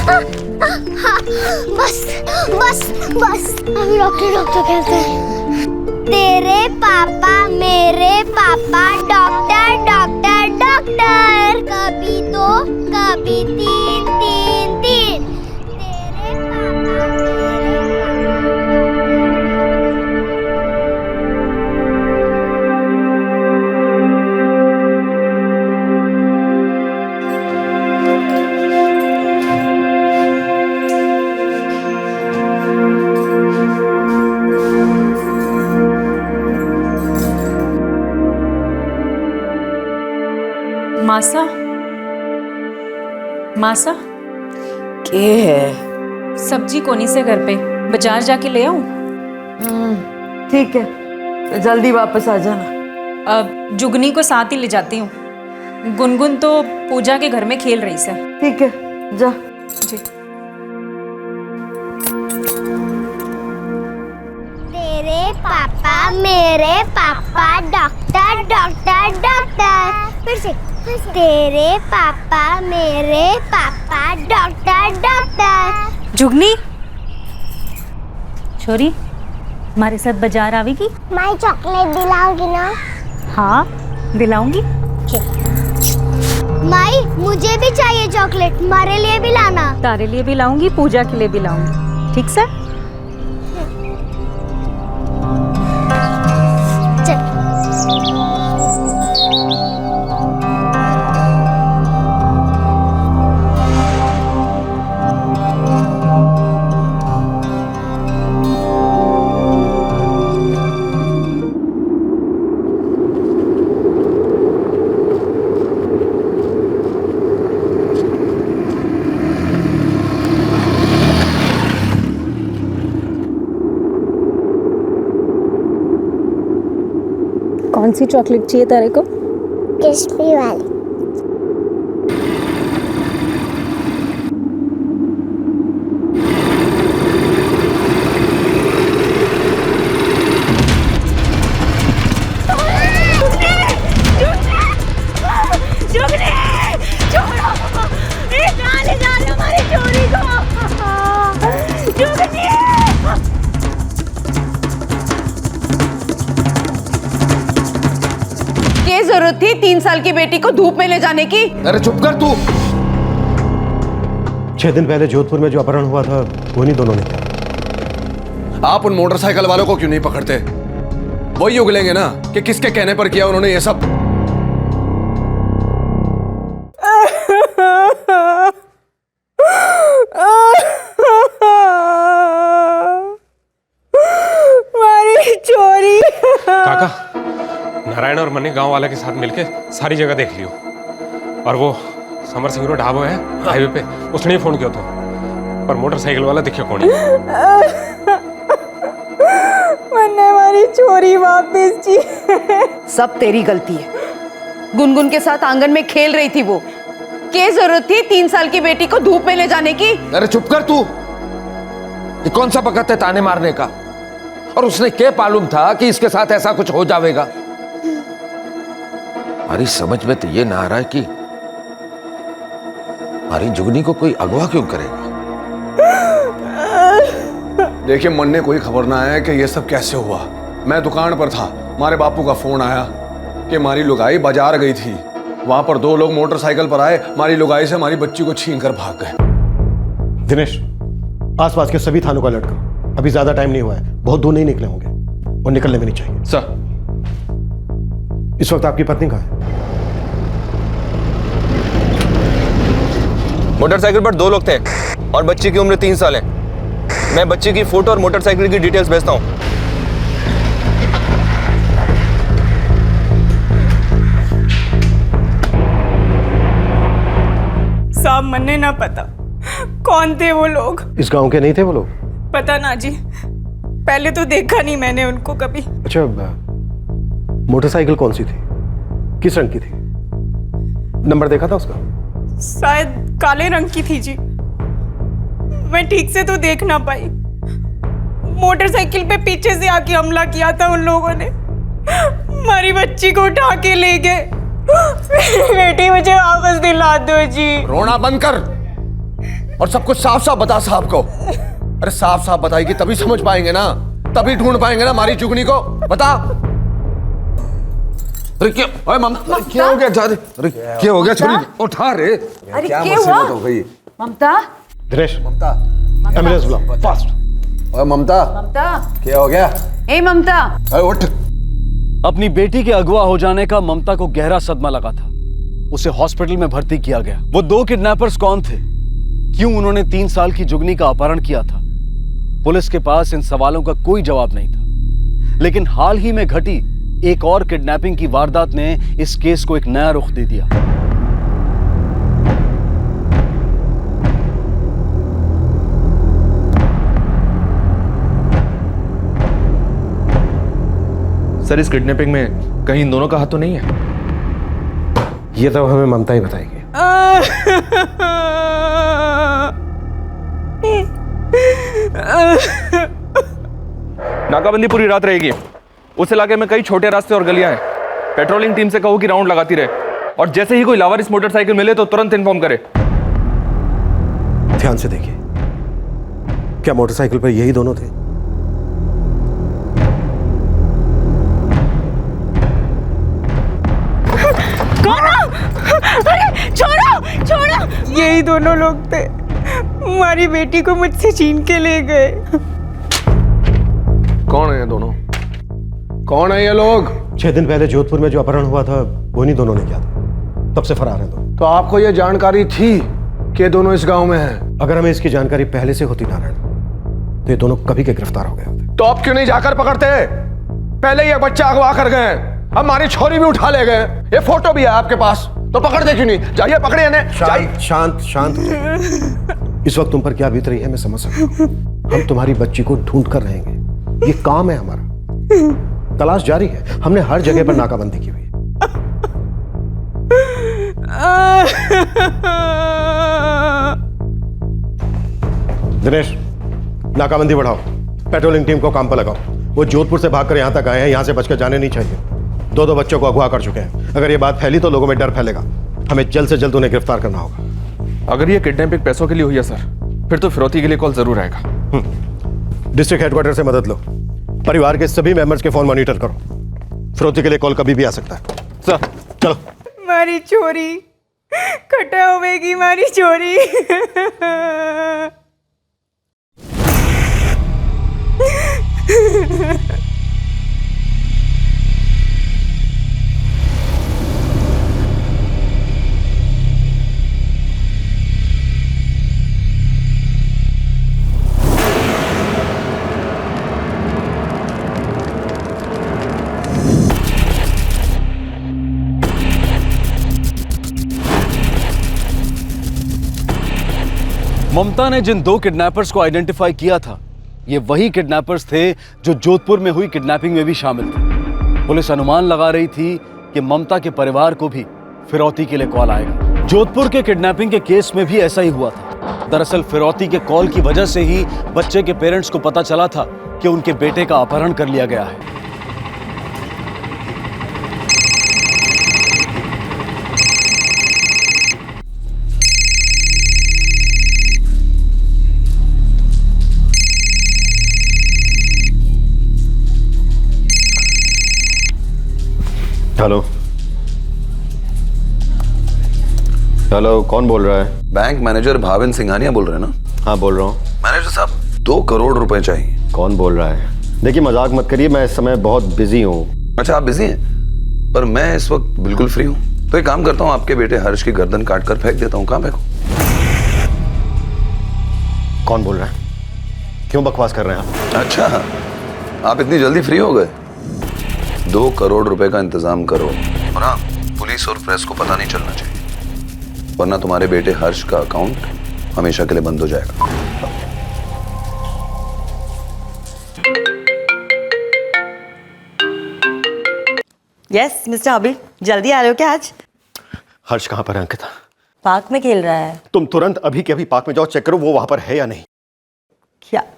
बस बस बस, अभी डॉक्टर डॉक्टर कहते हैं। तेरे पापा मेरे पापा डॉक्टर डॉक्टर डॉक्टर, कभी दो कभी तीन तीन तीन। तेरे पापा मासा, मासा के है? सब्जी कोनी से घर पे, बाजार जाके ले आऊं? ठीक है, तो जल्दी वापस आ जाना। अब जुगनी को साथ ही ले जाती हूँ। गुनगुन तो पूजा के घर में खेल रही है। ठीक है, जा। जी। तेरे पापा मेरे पापा डॉक्टर डॉक्टर डॉक्टर, फिर से तेरे पापा मेरे पापा डॉक्टर डॉक्टर। जुगनी छोरी, हमारे साथ बाजार आवेगी? मैं चॉकलेट दिलाऊंगी ना? हाँ दिलाऊंगी। माई मुझे भी चाहिए चॉकलेट, हमारे लिए भी लाना। तारे लिए भी लाऊंगी, पूजा के लिए भी लाऊंगी। ठीक सर? कौन सी चॉकलेट चाहिए तारे को? क्रिस्पी वाली। जरूरत थी 3 साल की बेटी को धूप में ले जाने की? अरे चुप कर तू। 6 दिन पहले जोधपुर में जो अपहरण हुआ था वो नहीं दोनों ने किया। आप उन मोटरसाइकिल वालों को क्यों नहीं पकड़ते? वही उगलेंगे ना कि किसके कहने पर किया उन्होंने ये सब। मारी चोरी। काका, नारायण और मनी गांव वाले के साथ मिलके सारी जगह देख लियो। और वो समर सिंह रो ढाबो है हाईवे पे, उसने फोन किया था, पर मोटरसाइकिल वाला दिखे कौन? मैंने हमारी चोरी वापस जी। सब तेरी गलती है। गुनगुन के साथ आंगन में खेल रही थी वो। क्या जरूरत थी 3 साल की बेटी को धूप में ले जाने की? अरे चुप कर तू। ये कौन सा वक्त है ताने मारने का? और उसने क्या मालूम था कि इसके साथ ऐसा कुछ हो जाएगा? हमारी समझ में तो ये ना आ रहा है कि हमारी जुगनी को कोई अगवा क्यों करेगा। देखिए, मन ने कोई खबर ना आया कि ये सब कैसे हुआ। मैं दुकान पर था, हमारे बापू का फोन आया कि हमारी लुगाई बाजार गई थी। वहां पर 2 लोग मोटरसाइकिल पर आए, हमारी लुगाई से हमारी बच्ची को छीन कर भाग गए। दिनेश, आसपास के सभी थानों का अलर्ट करो। अभी ज्यादा टाइम नहीं हुआ है, बहुत दूर नहीं निकले होंगे और निकलने भी नहीं चाहिए। सर, इस वक्त आपकी पत्नी कहाँ है? मोटरसाइकिल पर 2 लोग थे और बच्ची की उम्र 3 साल है। मैं बच्ची की फोटो और मोटरसाइकिल की डिटेल्स भेजता हूँ। साहब, मन्ने ना पता कौन थे वो लोग। इस गांव के नहीं थे वो लोग? पता ना जी, पहले तो देखा नहीं मैंने उनको कभी। अच्छा, मोटरसाइकिल कौन सी थी, किस रंग की थी? नंबर देखा था उसका? शायद काले रंग की थी जी, मैं ठीक से तो देख ना पाई। मोटरसाइकिल पे पीछे से आके हमला किया था उन लोगों ने। हमारी बच्ची को उठा के ले गए। बेटी मुझे वापस दिला दो जी। रोना बंद कर। और सब कुछ साफ साफ बता साहब को। अरे साफ साफ बताएगी तभी समझ पाएंगे ना, तभी ढूंढ पाएंगे ना हमारी जुगनी को। बता। अरे क्या, अरे ममता क्या हो गया? जा रे। अरे क्या हो गया? छोरी उठा रे। अरे क्या क्या मुसीबत हुआ? हो गई? ममता, दिनेश, ममता, एम्बुलेंस बुलाओ फास्ट। अरे ममता, ममता, क्या हो गया? ए ममता। अरे उठ। अपनी बेटी के अगवा हो जाने का ममता को गहरा सदमा लगा था। उसे हॉस्पिटल में भर्ती किया गया। वो 2 किडनैपर्स कौन थे? क्यों उन्होंने 3 साल की जुगनी का अपहरण किया था? पुलिस के पास इन सवालों का कोई जवाब नहीं था। लेकिन हाल ही में घटी एक और किडनैपिंग की वारदात ने इस केस को एक नया रुख दे दिया। सर इस किडनैपिंग में कहीं इन दोनों का हाथ तो नहीं है? ये तो हमें ममता ही बताएगी। नाकाबंदी पूरी रात रहेगी। उस इलाके में कई छोटे रास्ते और गलियां हैं। पेट्रोलिंग टीम से कहो कि राउंड लगाती रहे, और जैसे ही कोई लावारिस मोटरसाइकिल मिले तो तुरंत इन्फॉर्म करे। ध्यान से देखिए, क्या मोटरसाइकिल पर यही दोनों थे? अरे छोड़ो छोड़ो, यही दोनों लोग थे। हमारी बेटी को मुझसे छीन के ले गए। कौन है ये दोनों? कौन है ये लोग? 6 दिन पहले जोधपुर में जो अपहरण हुआ था वो नहीं दोनों ने किया था। तब से फरार हैं दोनों। तो आपको ये जानकारी थी कि ये दोनों इस गांव में हैं? अगर हमें इसकी जानकारी पहले से होती नारायण, तो ये दोनों कभी के गिरफ्तार हो गए होते। तो आप क्यों नहीं जाकर पकड़ते? पहले ये बच्चा अगवा कर गए, अब हमारी छोरी भी उठा ले गए। ये फोटो भी है आपके पास, तो पकड़ दे क्यों नहीं? जाइए पकड़िए इन्हें। शांत शांत शांत हो जाइए। इस वक्त तुम पर क्या बीत रही है मैं समझ सकता हूँ। हम तुम्हारी बच्ची को ढूंढ कर रहेंगे, ये काम है हमारा। तलाश जारी है, हमने हर जगह पर नाकाबंदी की हुई है। दिनेश, नाकाबंदी बढ़ाओ, पेट्रोलिंग टीम को काम पर लगाओ। वो जोधपुर से भागकर यहाँ तक आए हैं, यहाँ से बचकर जाने नहीं चाहिए। 2 बच्चों को अगवा कर चुके हैं। अगर ये बात फैली तो लोगों में डर फैलेगा। हमें जल्द से जल्द उन्हें गिरफ्तार करना होगा। अगर ये किडनैपिंग पैसों के लिए हुई है सर, फिर तो फिरौती के लिए कॉल जरूर आएगा। डिस्ट्रिक्ट हेडक्वार्टर से मदद लो। परिवार के सभी मेंबर्स के फोन मॉनिटर करो। फिरौती के लिए कॉल कभी भी आ सकता है। सर चलो। हमारी चोरी खटा होगी, हमारी चोरी। ममता ने जिन 2 किडनैपर्स को आइडेंटिफाई किया था, ये वही किडनैपर्स थे जो जोधपुर में हुई किडनैपिंग में भी शामिल थे। पुलिस अनुमान लगा रही थी कि ममता के परिवार को भी फिरौती के लिए कॉल आएगा। जोधपुर के किडनैपिंग के केस में भी ऐसा ही हुआ था। दरअसल फिरौती के कॉल की वजह से ही बच्चे के पेरेंट्स को पता चला था कि उनके बेटे का अपहरण कर लिया गया है। हेलो हेलो, कौन बोल रहा है? बैंक मैनेजर भाविन सिंघानिया बोल रहे हैं ना? हाँ बोल रहा हूँ। मैनेजर साहब 2 करोड़ रुपए चाहिए। कौन बोल रहा है? देखिए मजाक मत करिए, मैं इस समय बहुत बिजी हूँ। अच्छा आप बिजी हैं, पर मैं इस वक्त बिल्कुल फ्री हूँ। तो एक काम करता हूँ, आपके बेटे हर्ष की गर्दन काट कर फेंक देता हूँ। कहाँ फेंकूं? कौन बोल रहा है? क्यों बकवास कर रहे हैं आप? अच्छा आप इतनी जल्दी फ्री हो गए? 2 करोड़ रुपए का इंतजाम करो, और हाँ पुलिस और प्रेस को पता नहीं चलना चाहिए, वरना तुम्हारे बेटे हर्ष का अकाउंट हमेशा के लिए बंद हो जाएगा। यस मिस्टर अबी, जल्दी आ रहे हो क्या आज? हर्ष कहाँ पर है अंकिता? पार्क में खेल रहा है। तुम तुरंत अभी के अभी पार्क में जाओ, चेक करो वो वहां पर है या नहीं।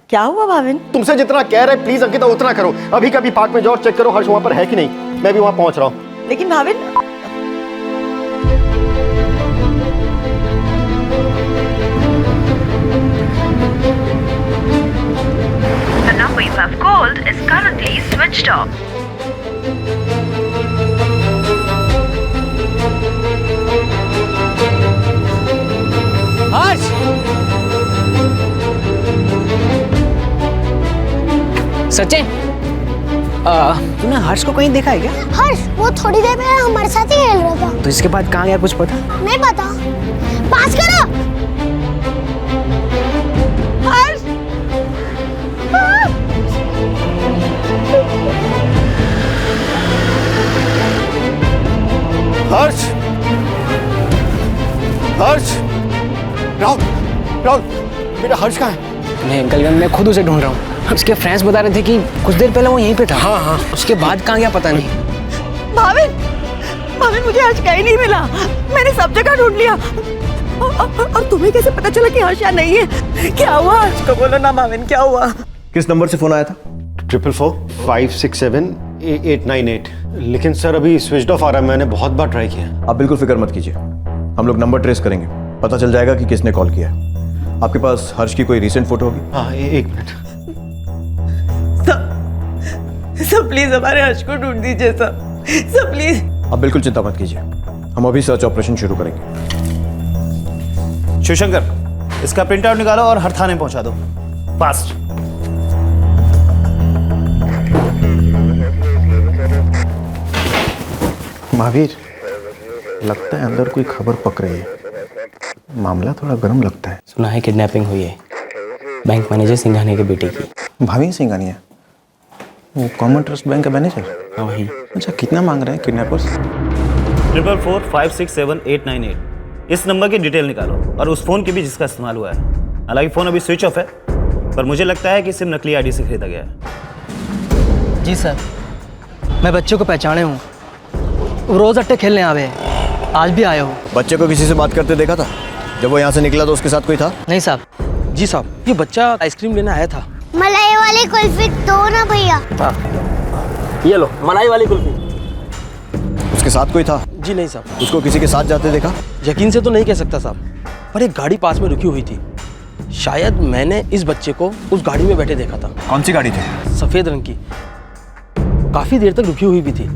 क्या हुआ भाविन? तुमसे जितना कह रहे प्लीज अंकिता उतना करो। अभी कभी पार्क में जाओ, चेक करो हर्ष वहां पर है कि नहीं। मैं भी वहां पहुंच रहा हूं। लेकिन भाविन स्विच्ड ऑफ। हर्ष! सचिन, तूने हर्ष को कहीं देखा है क्या? हर्ष वो थोड़ी देर पहले हमारे साथ ही खेल रहा था। तो इसके बाद कहाँ गया कुछ पता? नहीं पता। पास करो। हर्ष हर्ष! हर्ष! राहुल! राहुल! बेटा हर्ष कहाँ है? नहीं अंकल, मैं खुद उसे ढूंढ रहा हूँ। उसके फ्रेंड्स बता रहे थे कि कुछ देर पहले वो यहीं पे था। हाँ हाँ। उसके बाद कहाँ गया पता नहीं। भाविन, भाविन मुझे हर्ष कहीं नहीं मिला। मैंने सब जगह ढूंढ लिया। और तुम्हें कैसे पता चला कि हर्ष यहाँ नहीं है? क्या हुआ? हर्ष को बोलो ना भाविन, क्या हुआ? किस नंबर से फोन आया था? 444-567-8898। लेकिन सर अभी स्विच ऑफ आ रहा है, मैंने बहुत बार ट्राई किया। आप बिल्कुल फिक्र मत कीजिए, हम लोग नंबर ट्रेस करेंगे, पता चल जाएगा कि किसने कॉल किया है। आपके पास हर्ष की कोई रीसेंट फोटो होगी? हाँ, एक मिनट। सब प्लीज हमारे हर्ष को ढूंढ दीजिए सब प्लीज। आप बिल्कुल चिंता मत कीजिए, हम अभी सर्च ऑपरेशन शुरू करेंगे। शिवशंकर, इसका प्रिंट आउट निकालो और हर थाने पहुंचा दो, फास्ट। महावीर, लगता है अंदर कोई खबर पक रही है, मामला थोड़ा गर्म लगता है। सुना है किडनैपिंग हुई है बैंक मैनेजर सिंघानिया के बेटे की। भाभी सिंघानिया, वो कॉमन ट्रस्ट बैंक का मैनेजर? हाँ वही। अच्छा, कितना मांग रहे हैं किडनैपर्स? 444-567-898। इस नंबर की डिटेल निकालो और उस फोन की भी जिसका इस्तेमाल हुआ है। हालांकि फोन अभी स्विच ऑफ है, पर मुझे लगता है कि सिम नकली आईडी से खरीदा गया है। जी सर, मैं बच्चे को पहचाने हूँ, रोज अट्टे खेलने आवे हैं, आज भी आए हो। बच्चे को किसी से बात करते देखा था? जब वो यहाँ से निकला तो उसके साथ कोई था? नहीं साहब। जी साहब, ये बच्चा आइसक्रीम लेने आया था। मलाई वाली कुल्फी दो ना भैया। ये लो मलाई वाली कुल्फी। उसके साथ कोई था? जी नहीं साहब। उसको किसी के साथ जाते देखा? यकीन से तो नहीं कह सकता साहब, पर एक गाड़ी पास में रुकी हुई थी, शायद मैंने इस बच्चे को उस गाड़ी में बैठे देखा था। कौन सी गाड़ी थी? सफेद रंग की, काफी देर तक रुकी हुई भी थी।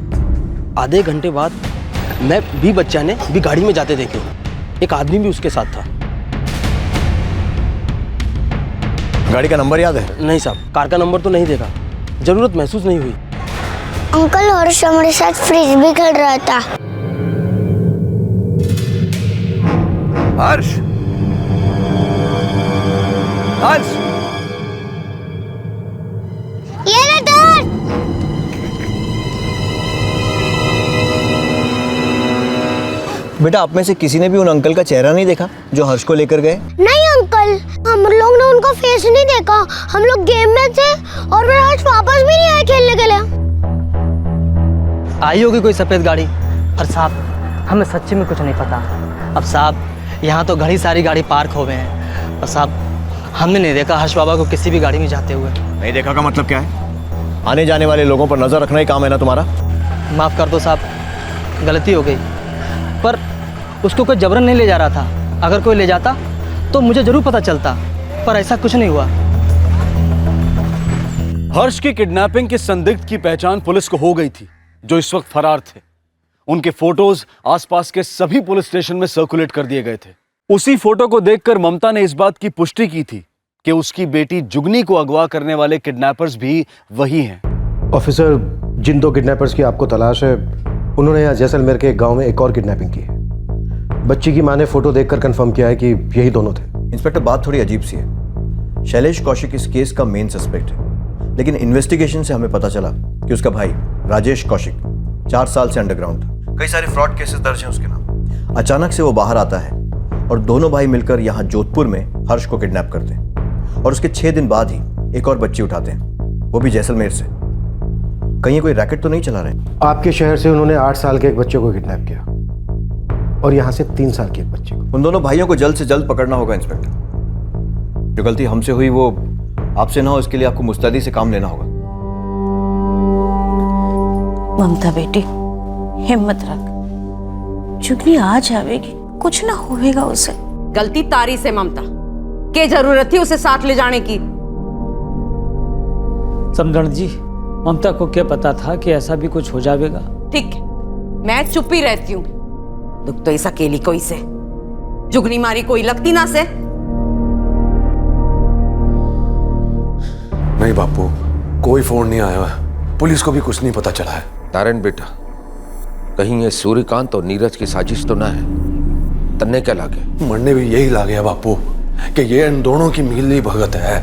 आधे घंटे बाद मैं भी बच्चा ने भी गाड़ी में जाते देखे, एक आदमी भी उसके साथ था। गाड़ी का नंबर याद है? नहीं साहब, कार का नंबर तो नहीं देखा, जरूरत महसूस नहीं हुई। अंकल हर्ष हमारे साथ फ्रिज भी खेल रहा था। हर्ष! हर्ष! ये ले डर। बेटा, आप में से किसी ने भी उन अंकल का चेहरा नहीं देखा जो हर्ष को लेकर गए? नहीं अंकल, हम लोग ने उनका फेस नहीं देखा। हम लोग गेम में थे और फिर हर्ष वापस भी नहीं आए खेलने के लिए। आई होगी कोई सफेद गाड़ी। और साहब, हमें सच्ची में कुछ नहीं पता। अब साहब, यहाँ तो घड़ी सारी गाड़ी पार्क हो गए हैं, और साहब हमने नहीं देखा हर्ष बाबा को किसी भी गाड़ी में जाते हुए। नहीं देखा का मतलब क्या है? आने जाने वाले लोगों पर नजर रखना ही काम है ना तुम्हारा? माफ़ कर दो साहब, गलती हो गई, पर उसको कोई जबरन नहीं ले जा रहा था। अगर कोई ले जाता तो मुझे जरूर पता चलता, पर ऐसा कुछ नहीं हुआ। हर्ष की किडनैपिंग के संदिग्ध की पहचान पुलिस को हो गई थी, जो इस वक्त फरार थे। उनके फोटोज आसपास के सभी पुलिस स्टेशन में सर्कुलेट कर दिए गए थे। उसी फोटो को देखकर ममता ने इस बात की पुष्टि की थी कि उसकी बेटी जुगनी को अगवा करने वाले किडनैपर्स भी वही हैं। ऑफिसर, जिन दो किडनैपर्स की आपको तलाश है, उन्होंने यहाँ जैसलमेर के एक गांव में एक और किडनैपिंग की है। बच्ची की मां ने फोटो देखकर कंफर्म किया है कि यही दोनों थे। इंस्पेक्टर, बात थोड़ी अजीब सी है। शैलेश कौशिक इस केस का मेन सस्पेक्ट है, लेकिन इन्वेस्टिगेशन से हमें पता चला कि उसका भाई राजेश कौशिक 4 साल से अंडरग्राउंड था। कई सारे फ्रॉड केसेस दर्ज हैं उसके नाम। अचानक से वो बाहर आता है और दोनों भाई मिलकर यहाँ जोधपुर में हर्ष को किडनैप करते हैं और उसके 6 दिन बाद ही एक और बच्ची उठाते हैं, वो भी जैसलमेर से। कहीं कोई रैकेट तो नहीं चला रहे? आपके शहर से उन्होंने 8 साल के एक बच्चे को किडनैप किया और यहाँ से 3 साल के एक बच्चे को। उन दोनों भाइयों को जल्द से जल्द पकड़ना होगा इंस्पेक्टर। जो गलती हमसे हुई वो आपसे ना हो, इसके लिए आपको मुस्तैदी से काम लेना होगा। ममता बेटी, हिम्मत रख, जुगनी आ जाएगी, कुछ ना होएगा उसे। गलती तारी से ममता, क्या जरूरत थी उसे साथ ले जाने की? समझण जी, ममता को क्या पता था कि ऐसा भी कुछ हो जाएगा? ठीक है, मैं चुप ही रहती हूँ। दुख तो इस अकेली कोई से, जुगनी मारी कोई लगती ना से। नहीं बापू, कोई फोन नहीं आया है, पुलिस को भी कुछ नहीं पता चला है। नारायण बेटा, कहीं ये सूर्यकांत और नीरज की साजिश तो ना है? तन्ने क्या लागे? मरने भी यही ला गया बापू कि ये इन दोनों की मिली भगत है,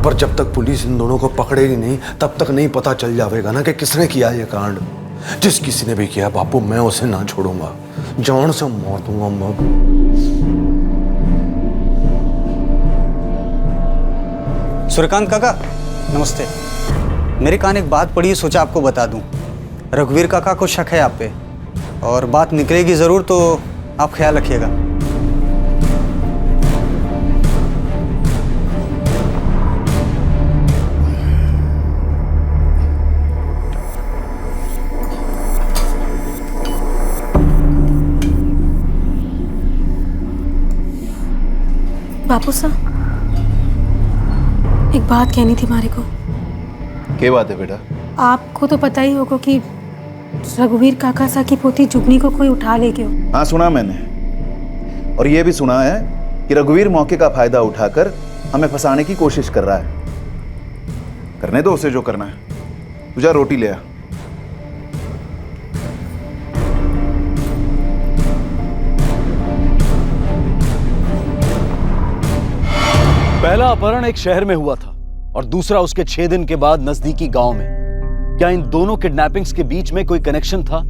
पर जब तक पुलिस इन दोनों को पकड़ेगी नहीं तब तक नहीं पता चल जाएगा ना कि किसने किया ये कांड। जिस किसी ने भी किया बापू, मैं उसे ना छोड़ूंगा, जान से मार दूंगा मैं। सूर्यकांत काका नमस्ते। मेरे कान एक बात पड़ी, सोचा आपको बता दूं। रघुवीर काका को शक है आप पे, और बात निकलेगी ज़रूर, तो आप ख्याल रखिएगा। बापू साहब, एक बात कहनी थी मारे को। क्या बात है बेटा? आपको तो पता ही होगा कि रघुवीर काका सा की पोती जुगनी को कोई उठा ले गया। हाँ सुना मैंने, और ये भी सुना है कि रघुवीर मौके का फायदा उठाकर हमें फंसाने की कोशिश कर रहा है। करने दो उसे जो करना है। तुझा रोटी ले आ। पहला अपहरण एक शहर में हुआ था और दूसरा उसके 6 दिन के बाद नजदीकी गांव में। क्या इन दोनों किडनैपिंग्स के बीच में कोई कनेक्शन था?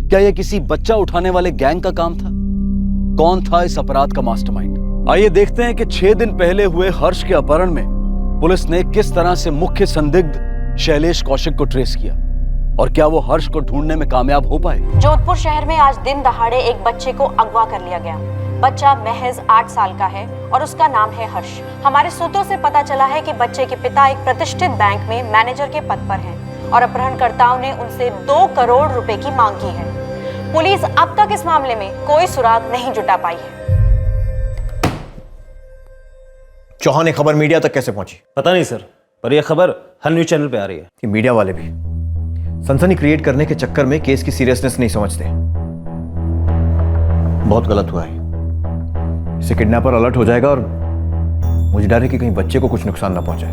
क्या यह किसी बच्चा उठाने वाले गैंग का काम था? कौन था इस अपराध का मास्टरमाइंड? आइए देखते हैं कि 6 दिन पहले हुए हर्ष के अपहरण में पुलिस ने किस तरह से मुख्य संदिग्ध शैलेश कौशिक को ट्रेस किया और क्या वो हर्ष को ढूंढने में कामयाब हो पाए। जोधपुर शहर में आज दिन दहाड़े एक बच्चे को अगवा कर लिया गया। बच्चा महज 8 साल का है और उसका नाम है हर्ष। हमारे सूत्रों से पता चला है कि बच्चे के पिता एक प्रतिष्ठित बैंक में मैनेजर के पद पर हैं और अपहरणकर्ताओं ने उनसे 2 करोड़ रुपए की मांग की है। पुलिस अब तक इस मामले में कोई सुराग नहीं जुटा पाई है। चौहान ने खबर मीडिया तक कैसे पहुंची? पता नहीं सर, पर यह खबर हर न्यूज चैनल पे आ रही है कि मीडिया वाले भी सनसनी क्रिएट करने के चक्कर में केस की सीरियसनेस नहीं समझते। बहुत गलत हुआ है। इससे किडनैपर अलर्ट हो जाएगा और मुझे डर है कि कहीं बच्चे को कुछ नुकसान ना पहुंचे।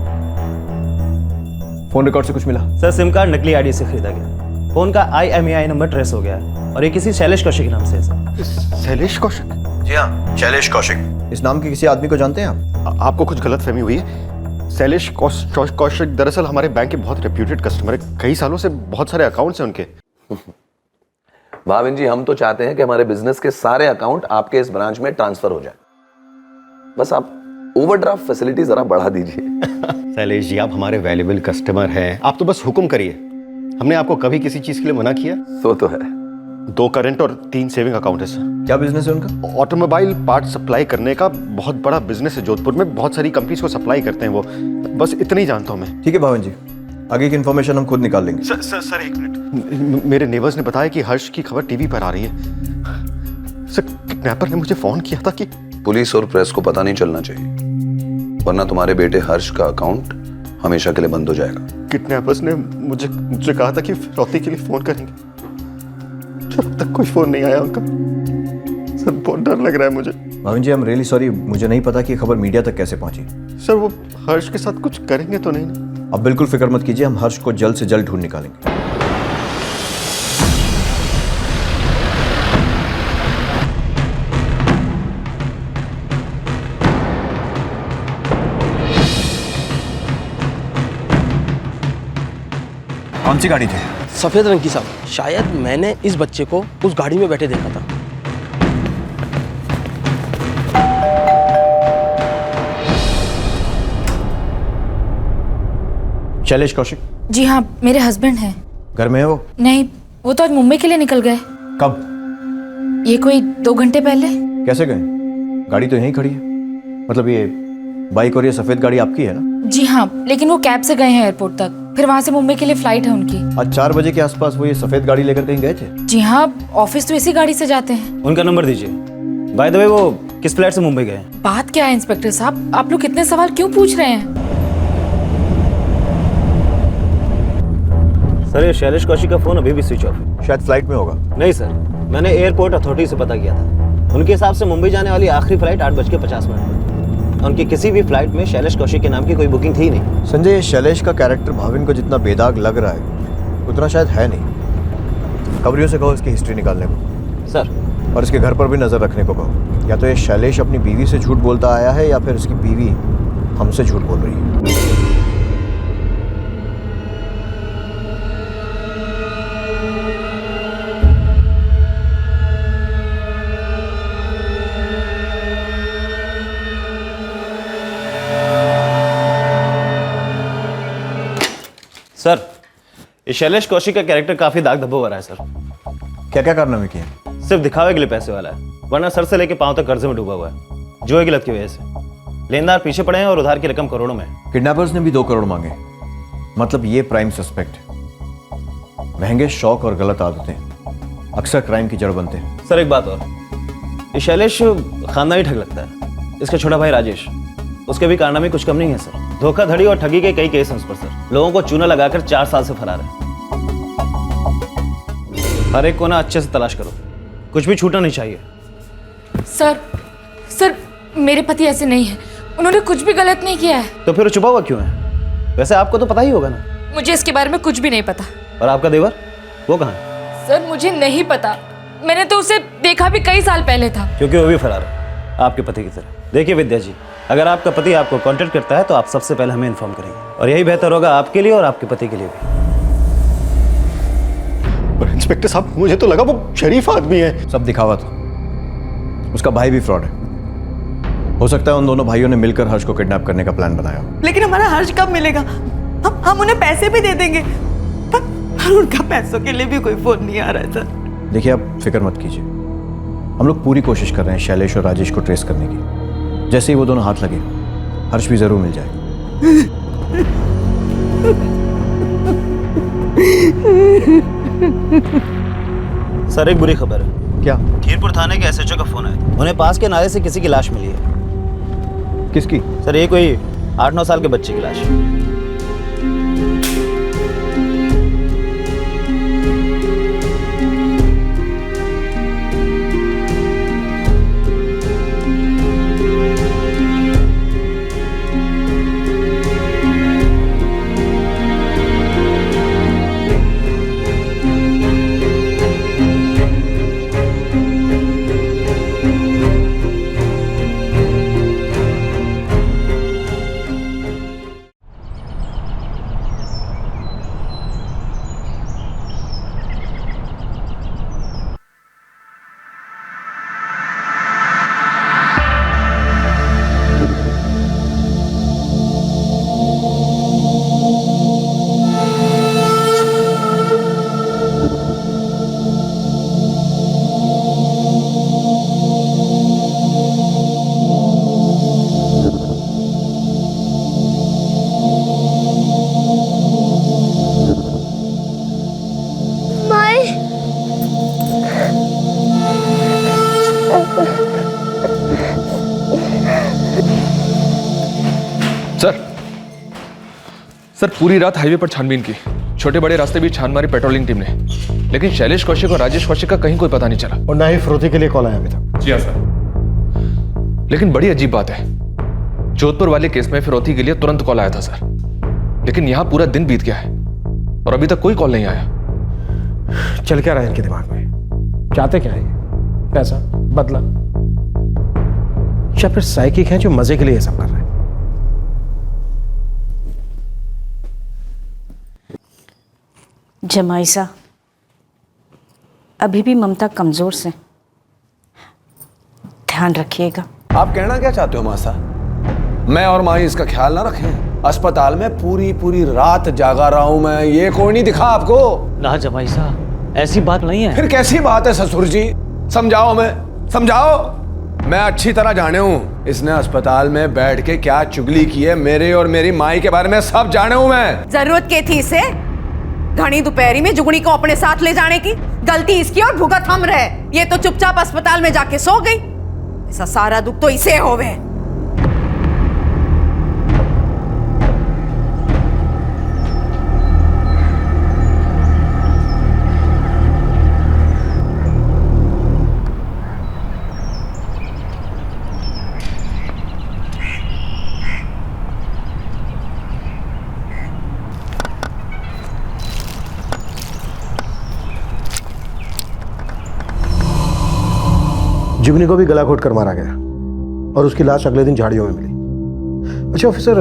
फोन रिकॉर्ड से कुछ मिला? सर, सिम कार्ड नकली आईडी से खरीदा गया। फोन का IMEI नंबर ट्रेस हो गया है और ये किसी शैलेश कौशिक के नाम से है सर। शैलेश कौशिक? जी हाँ, शैलेश कौशिक। इस नाम के किसी आदमी को जानते हैं आप? आपको कुछ गलतफहमी हुई है। शैलेश कौशिक दरअसल हमारे बैंक के बहुत रेप्यूटेड कस्टमर है। कई सालों से बहुत सारे अकाउंट्स हैं उनके। भाविन जी, हम तो चाहते हैं कि हमारे बिजनेस के सारे अकाउंट आपके इस ब्रांच में ट्रांसफर हो जाए। बस आप ओवरड्राफ्ट फैसिलिटी जरा बढ़ा दीजिए। शैलेश जी, आप हमारे वैल्यूएबल कस्टमर हैं, आप तो बस हुक्म करिए। हमने आपको कभी किसी चीज के लिए मना किया? तो है। 2 करंट और 3 सेविंग अकाउंट है सर। क्या बिजनेस है उनका? ऑटोमोबाइल पार्ट सप्लाई करने का बहुत बड़ा बिजनेस है। जोधपुर में बहुत सारी कंपनीज को सप्लाई करते हैं वो। बस इतना ही जानता हूँ मैं। ठीक है भावन जी, आगे की इन्फॉर्मेशन हम खुद निकाल लेंगे। Sir 1 minute. मेरे नेबर्स ने बताया कि हर्ष की खबर टीवी पर आ रही है। सर, किडनैपर ने मुझे फोन किया था कि पुलिस और प्रेस को पता नहीं चलना चाहिए, वरना तुम्हारे बेटे हर्ष का अकाउंट हमेशा के लिए बंद हो जाएगा। किडनैपर्स ने मुझे कहा था कि फिरौती के लिए फोन करेंगे। जब तक कोई फोन नहीं आया उनका, सर बहुत डर लग रहा है मुझे। भावन जी, आई एम रियली सॉरी, मुझे नहीं पता कि खबर मीडिया तक कैसे पहुंची। सर, वो हर्ष के साथ कुछ करेंगे तो नहीं ना? अब बिल्कुल फिक्र मत कीजिए, हम हर्ष को जल्द से जल्द ढूंढ निकालेंगे। कौन सी गाड़ी थी? सफेद रंग की साहब। शायद मैंने इस बच्चे को उस गाड़ी में बैठे देखा था। शैलेश कौशिक? जी हाँ, मेरे हस्बैंड हैं। घर में है वो? नहीं, वो तो आज मुंबई के लिए निकल गए। कब? ये कोई 2 घंटे पहले। कैसे गए? गाड़ी तो यहीं खड़ी है। मतलब ये बाइक और ये सफेद गाड़ी आपकी है ना? जी हाँ, लेकिन वो कैब से गए हैं एयरपोर्ट तक, फिर वहाँ से मुंबई के लिए फ्लाइट है उनकी। आज 4 बजे के आसपास वो ये सफेद गाड़ी लेकर कहीं गए थे? जी हाँ, ऑफिस तो इसी गाड़ी से जाते हैं। उनका नंबर दीजिए। बाय द वे, वो किस फ्लाइट से मुंबई गए? बात क्या है इंस्पेक्टर साहब, आप लोग इतने सवाल क्यों पूछ रहे हैं? सर ये शैलेश कौशिक का फोन अभी भी स्विच ऑफ है। शायद फ्लाइट में होगा। नहीं सर, मैंने एयरपोर्ट अथॉरिटी से पता किया था। उनके हिसाब से मुंबई जाने वाली आखिरी फ्लाइट 8:50 पर। उनकी किसी भी फ्लाइट में शैलेश कौशिक के नाम की कोई बुकिंग थी नहीं। संजय, ये शैलेश का कैरेक्टर भाविन को जितना बेदाग लग रहा है उतना शायद है नहीं। खबरियों से कहो इसकी हिस्ट्री निकालने को सर, और इसके घर पर भी नजर रखने को कहो। या तो ये शैलेश अपनी बीवी से झूठ बोलता आया है या फिर इसकी बीवी हमसे झूठ बोल रही है। सर, ये शैलेश कौशिक का कैरेक्टर काफी दाग धब्बा हो रहा है सर। क्या क्या कारनामे किए? सिर्फ दिखावे के लिए पैसे वाला है, वरना सर से लेके पांव तक कर्जे में डूबा हुआ है, जुए की लत की वजह से। लेनदार पीछे पड़े हैं और उधार की रकम करोड़ों में। किडनैपर्स ने भी 2 करोड़ मांगे, मतलब ये प्राइम सस्पेक्ट है। महंगे शौक और गलत आदतें अक्सर क्राइम की जड़ बनते हैं। सर एक बात और, ये शैलेश खानदानी ठग लगता है। इसका छोटा भाई राजेश, उसके भी कारनामे कुछ कम नहीं है सर। धोखाधड़ी और ठगी के कई केस हैं उस पर सर। लोगों को चूना लगाकर 4 साल से फरार है। हर एक को ना अच्छे से तलाश करो, कुछ भी छूटना नहीं चाहिए। सर मेरे पति ऐसे नहीं है, उन्होंने कुछ भी गलत नहीं किया है। तो फिर छुपा हुआ क्यों है? वैसे आपको तो पता ही होगा ना। मुझे इसके बारे में कुछ भी नहीं पता। और आपका देवर, वो कहाँ है? सर मुझे नहीं पता, मैंने तो उसे देखा भी कई साल पहले था। क्योंकि वो भी फरार है आपके पति की तरह। देखिए विद्या जी, अगर आपका पति आपको कांटेक्ट करता है तो आप सबसे पहले हमें इन्फॉर्म करेंगे, और यही बेहतर होगा आपके लिए और आपके पति के लिए भी। पर इंस्पेक्टर साहब, मुझे तो लगा वो शरीफ आदमी है। सब दिखावा था, उसका भाई भी फ्रॉड है। हो सकता है उन दोनों भाइयों ने मिलकर हर्ष को किडनैप करने का प्लान बनाया। लेकिन हमारा हर्ष कब मिलेगा? हम उन्हें पैसे भी दे देंगे, पर उनका पैसों के लिए भी कोई फोन नहीं आ रहा है सर। देखिए, आप फिक्र मत कीजिए, हम लोग पूरी कोशिश कर रहे हैं शैलेश और राजेश को ट्रेस करने की। जैसे ही वो दोनों हाथ लगे, हर्ष भी जरूर मिल जाएगा। सर एक बुरी खबर है। क्या? खीरपुर थाने के एसएचओ का फोन आया था। उन्हें पास के नाले से किसी की लाश मिली है। किसकी? सर ये कोई 8-9 साल के बच्चे की लाश। सर पूरी रात हाईवे पर छानबीन की, छोटे बड़े रास्ते भी छान मारी पेट्रोलिंग टीम ने, लेकिन शैलेश कौशिक और राजेश कौशिक का कहीं कोई पता नहीं चला। और ना ही फिरौती के लिए कॉल आया अभी तक। जी हाँ सर। लेकिन बड़ी अजीब बात है, जोधपुर वाले केस में फिरौती के लिए तुरंत कॉल आया था सर, लेकिन यहां पूरा दिन बीत गया है और अभी तक कोई कॉल नहीं आया। चल क्या रहा है इनके दिमाग में? चाहते क्या है? पैसा, बदला, या फिर साइकिक है जो मजे के लिए ये सब कर रहे हैं? जमाईसा, अभी भी ममता कमजोर से, ध्यान रखिएगा। आप कहना क्या चाहते हो मासा? मैं और माही इसका ख्याल ना रखें? अस्पताल में पूरी रात जागा रहा हूं मैं, ये कोई नहीं दिखा आपको? ना जमाईसा, ऐसी बात नहीं है। फिर कैसी बात है ससुर जी? समझाओ, हमें समझाओ। मैं अच्छी तरह जाने हूं इसने अस्पताल में बैठ के क्या चुगली की है मेरे और मेरी माई के बारे में, सब जाने हूं मैं। जरूरत क्या थी इसे घनी दोपहरी में जुगनी को अपने साथ ले जाने की? गलती इसकी और भुगत हम रहे। ये तो चुपचाप अस्पताल में जाके सो गई। ऐसा सारा दुख तो इसे होवे। जुगनी को भी गला घोट कर मारा गया और उसकी लाश अगले दिन झाड़ियों में मिली। अच्छा ऑफिसर,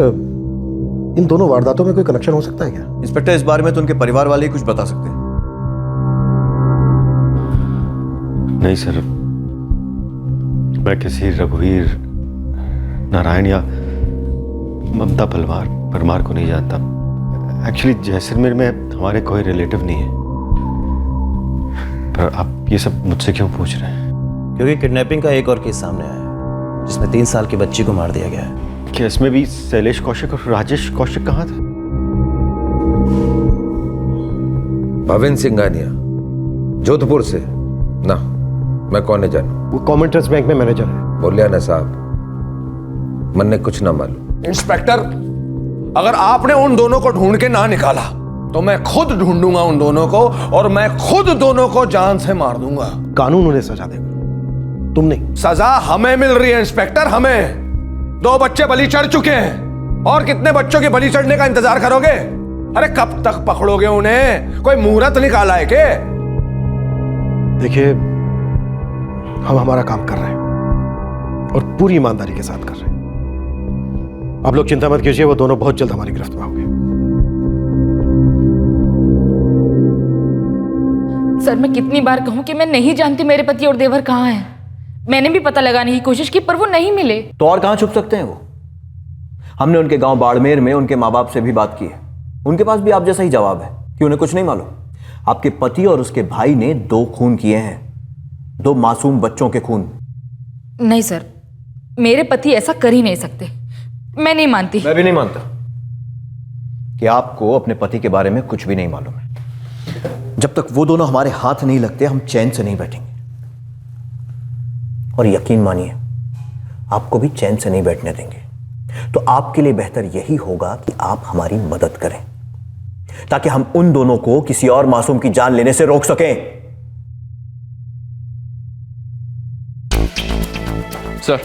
इन दोनों वारदातों में कोई कनेक्शन हो सकता है क्या? इंस्पेक्टर, इस बारे में तो उनके परिवार वाले ही कुछ बता सकते हैं। नहीं सर, मैं किसी रघुवीर नारायण या ममता परमार को नहीं जानता। एक्चुअली जैसलमेर में हमारे कोई रिलेटिव नहीं है। पर आप ये सब मुझसे क्यों पूछ रहे हैं? क्योंकि किडनैपिंग का एक और केस सामने आया है जिसमें 3 साल की बच्ची को मार दिया गया है। क्या इसमें भी शैलेश कौशिक और राजेश कौशिक कहाँ थे? भविन सिंघानिया, जोधपुर से ना, मैं कौन है जानू? वो कॉमन ट्रस्ट बैंक में मैनेजर है। बोलिया ना साहब, मन ने कुछ ना मालूम। इंस्पेक्टर, अगर आपने उन दोनों को ढूंढ के ना निकाला तो मैं खुद ढूंढूंगा उन दोनों को और मैं खुद दोनों को जान से मार दूंगा। कानून उन्हें सजा देगा, तुम नहीं। सजा हमें मिल रही है इंस्पेक्टर, हमें। 2 बच्चे बलि चढ़ चुके हैं और कितने बच्चों के बलि चढ़ने का इंतजार करोगे? अरे कब तक पकड़ोगे उन्हें? कोई मुहूर्त निकाला है क्या? देखिए, हम हमारा काम कर रहे हैं और पूरी ईमानदारी के साथ कर रहे हैं। आप लोग चिंता मत कीजिए, वो दोनों बहुत जल्द हमारी गिरफ्त में होंगे। सर, मैं कितनी बार कहूं कि मैं नहीं जानती मेरे पति और देवर कहाँ हैं। मैंने भी पता लगाने की कोशिश की पर वो नहीं मिले। तो और कहां छुप सकते हैं वो? हमने उनके गांव बाड़मेर में उनके माँ बाप से भी बात की है। उनके पास भी आप जैसा ही जवाब है कि उन्हें कुछ नहीं मालूम। आपके पति और उसके भाई ने 2 खून किए हैं, 2 मासूम बच्चों के खून। नहीं सर, मेरे पति ऐसा कर ही नहीं सकते। मैं नहीं मानती। मैं भी नहीं मानता कि आपको अपने पति के बारे में कुछ भी नहीं मालूम है। जब तक वो दोनों हमारे हाथ नहीं लगते हम चैन से नहीं बैठेंगे। और यकीन मानिए, आपको भी चैन से नहीं बैठने देंगे। तो आपके लिए बेहतर यही होगा कि आप हमारी मदद करें ताकि हम उन दोनों को किसी और मासूम की जान लेने से रोक सकें। सर,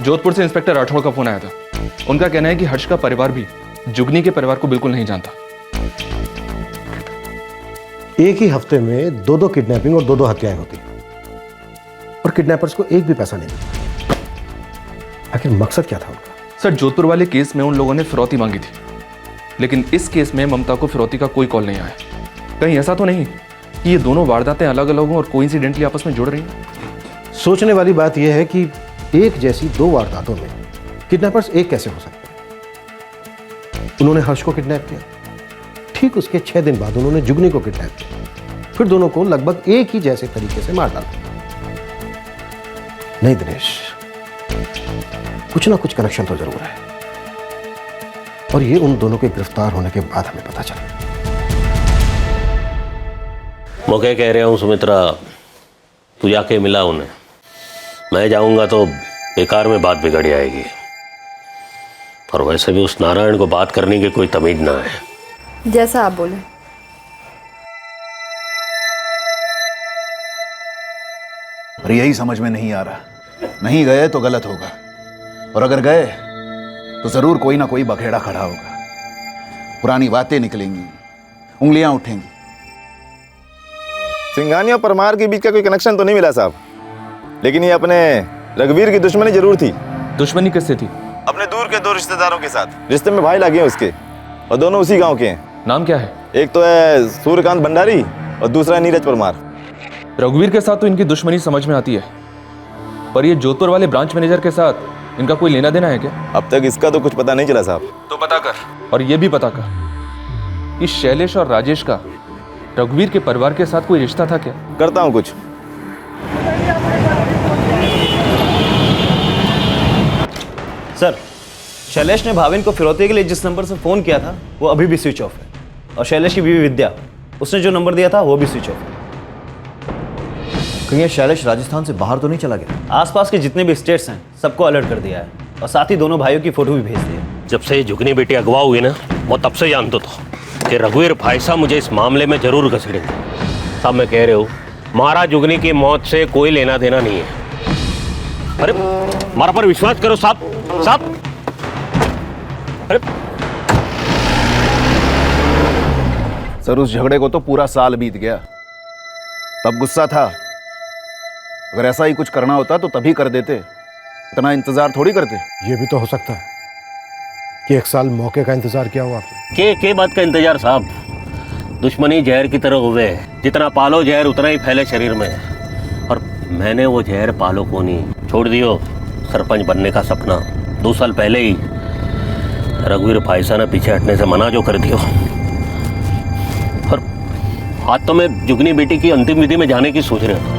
जोधपुर से इंस्पेक्टर राठौड़ का फोन आया था। उनका कहना है कि हर्ष का परिवार भी जुगनी के परिवार को बिल्कुल नहीं जानता। एक ही हफ्ते में 2-2 किडनैपिंग और 2-2 हत्याएं होती हैं और किडनैपर्स को एक भी पैसा नहीं मिलता। आखिर मकसद क्या था उनका? सर, जोधपुर वाले केस में उन लोगों ने फिरौती मांगी थी, लेकिन इस केस में ममता को फिरौती का कोई कॉल नहीं आया। कहीं ऐसा तो नहीं कि ये दोनों वारदातें अलग अलग हों और कोइंसिडेंटली आपस में जुड़ रही हैं? सोचने वाली बात यह है कि एक जैसी 2 वारदातों में किडनैपर्स एक कैसे हो सकते हैं? उन्होंने हर्ष को किडनैप किया, ठीक उसके 6 दिन बाद उन्होंने जुगनी को किडनैप किया, फिर दोनों को लगभग एक ही जैसे तरीके से मार डाला। नहीं दिनेश, कुछ ना कुछ कनेक्शन तो जरूर है और ये उन दोनों के गिरफ्तार होने के बाद हमें पता चला। मैं क्या कह रहा हूँ सुमित्रा, तू जाके मिला उन्हें। मैं जाऊंगा तो बेकार में बात बिगड़ जाएगी। और वैसे भी उस नारायण को बात करने की कोई तमीज ना है। जैसा आप बोले। पर यही समझ में नहीं आ रहा, नहीं गए तो गलत होगा और अगर गए तो जरूर कोई ना कोई बखेड़ा खड़ा होगा। पुरानी बातें निकलेंगी, उंगलियां उठेंगी। सिंघानिया और परमार के बीच का कोई कनेक्शन तो नहीं मिला साहब, लेकिन ये अपने रघुवीर की दुश्मनी जरूर थी। दुश्मनी किससे थी? अपने दूर के 2 रिश्तेदारों के साथ। रिश्ते में भाई लगे हैं उसके और दोनों उसी गांव के हैं। नाम क्या है? एक तो है सूर्यकांत भंडारी और दूसरा है नीरज परमार। रघुवीर के साथ तो इनकी दुश्मनी समझ में आती है, पर ये जोधपुर वाले ब्रांच मैनेजर के साथ इनका कोई लेना देना है क्या? अब तक इसका तो कुछ पता नहीं चला साहब। तो पता कर, और ये भी पता कर कि शैलेश और राजेश का रघुवीर के परिवार के साथ कोई रिश्ता था क्या? करता हूँ कुछ। सर, शैलेश ने भाविन को फिरौती के लिए जिस नंबर से फ़ोन किया था वो अभी भी स्विच ऑफ है। और शैलेश की बीवी विद्या, उसने जो नंबर दिया था वो भी स्विच ऑफ है। कहीं शैलेश राजस्थान से बाहर तो नहीं चला गया? आसपास के जितने भी स्टेट्स हैं सबको अलर्ट कर दिया है और साथ ही दोनों भाइयों की फोटो भी भेज दी है। जब से जुगनी बेटी अगवा हुई ना, वो तब से जानता था कि रघुवीर भाई साहब मुझे इस मामले में जरूर घसीटेंगे। साहब मैं कह रहे हूँ, महाराज जुगनी की मौत से कोई लेना देना नहीं है। अरे हमारा पर विश्वास करो साहब। साहब अरे सर, उस झगड़े को तो पूरा साल बीत गया। तब गुस्सा था, अगर ऐसा ही कुछ करना होता तो तभी कर देते, इतना इंतजार थोड़ी करते। ये भी तो हो सकता है कि 1 साल मौके का इंतजार किया हो आपने। के बात का इंतजार साहब? दुश्मनी जहर की तरह हुए, जितना पालो जहर उतना ही फैले शरीर में। और मैंने वो जहर पालो को नहीं छोड़ दियो। सरपंच बनने का सपना 2 साल पहले ही रघुवीर फाइसा ने पीछे हटने से मना जो कर दियो। और आज तो मैं जुगनी बेटी की अंतिम विधि में जाने की सोच रहा हूँ।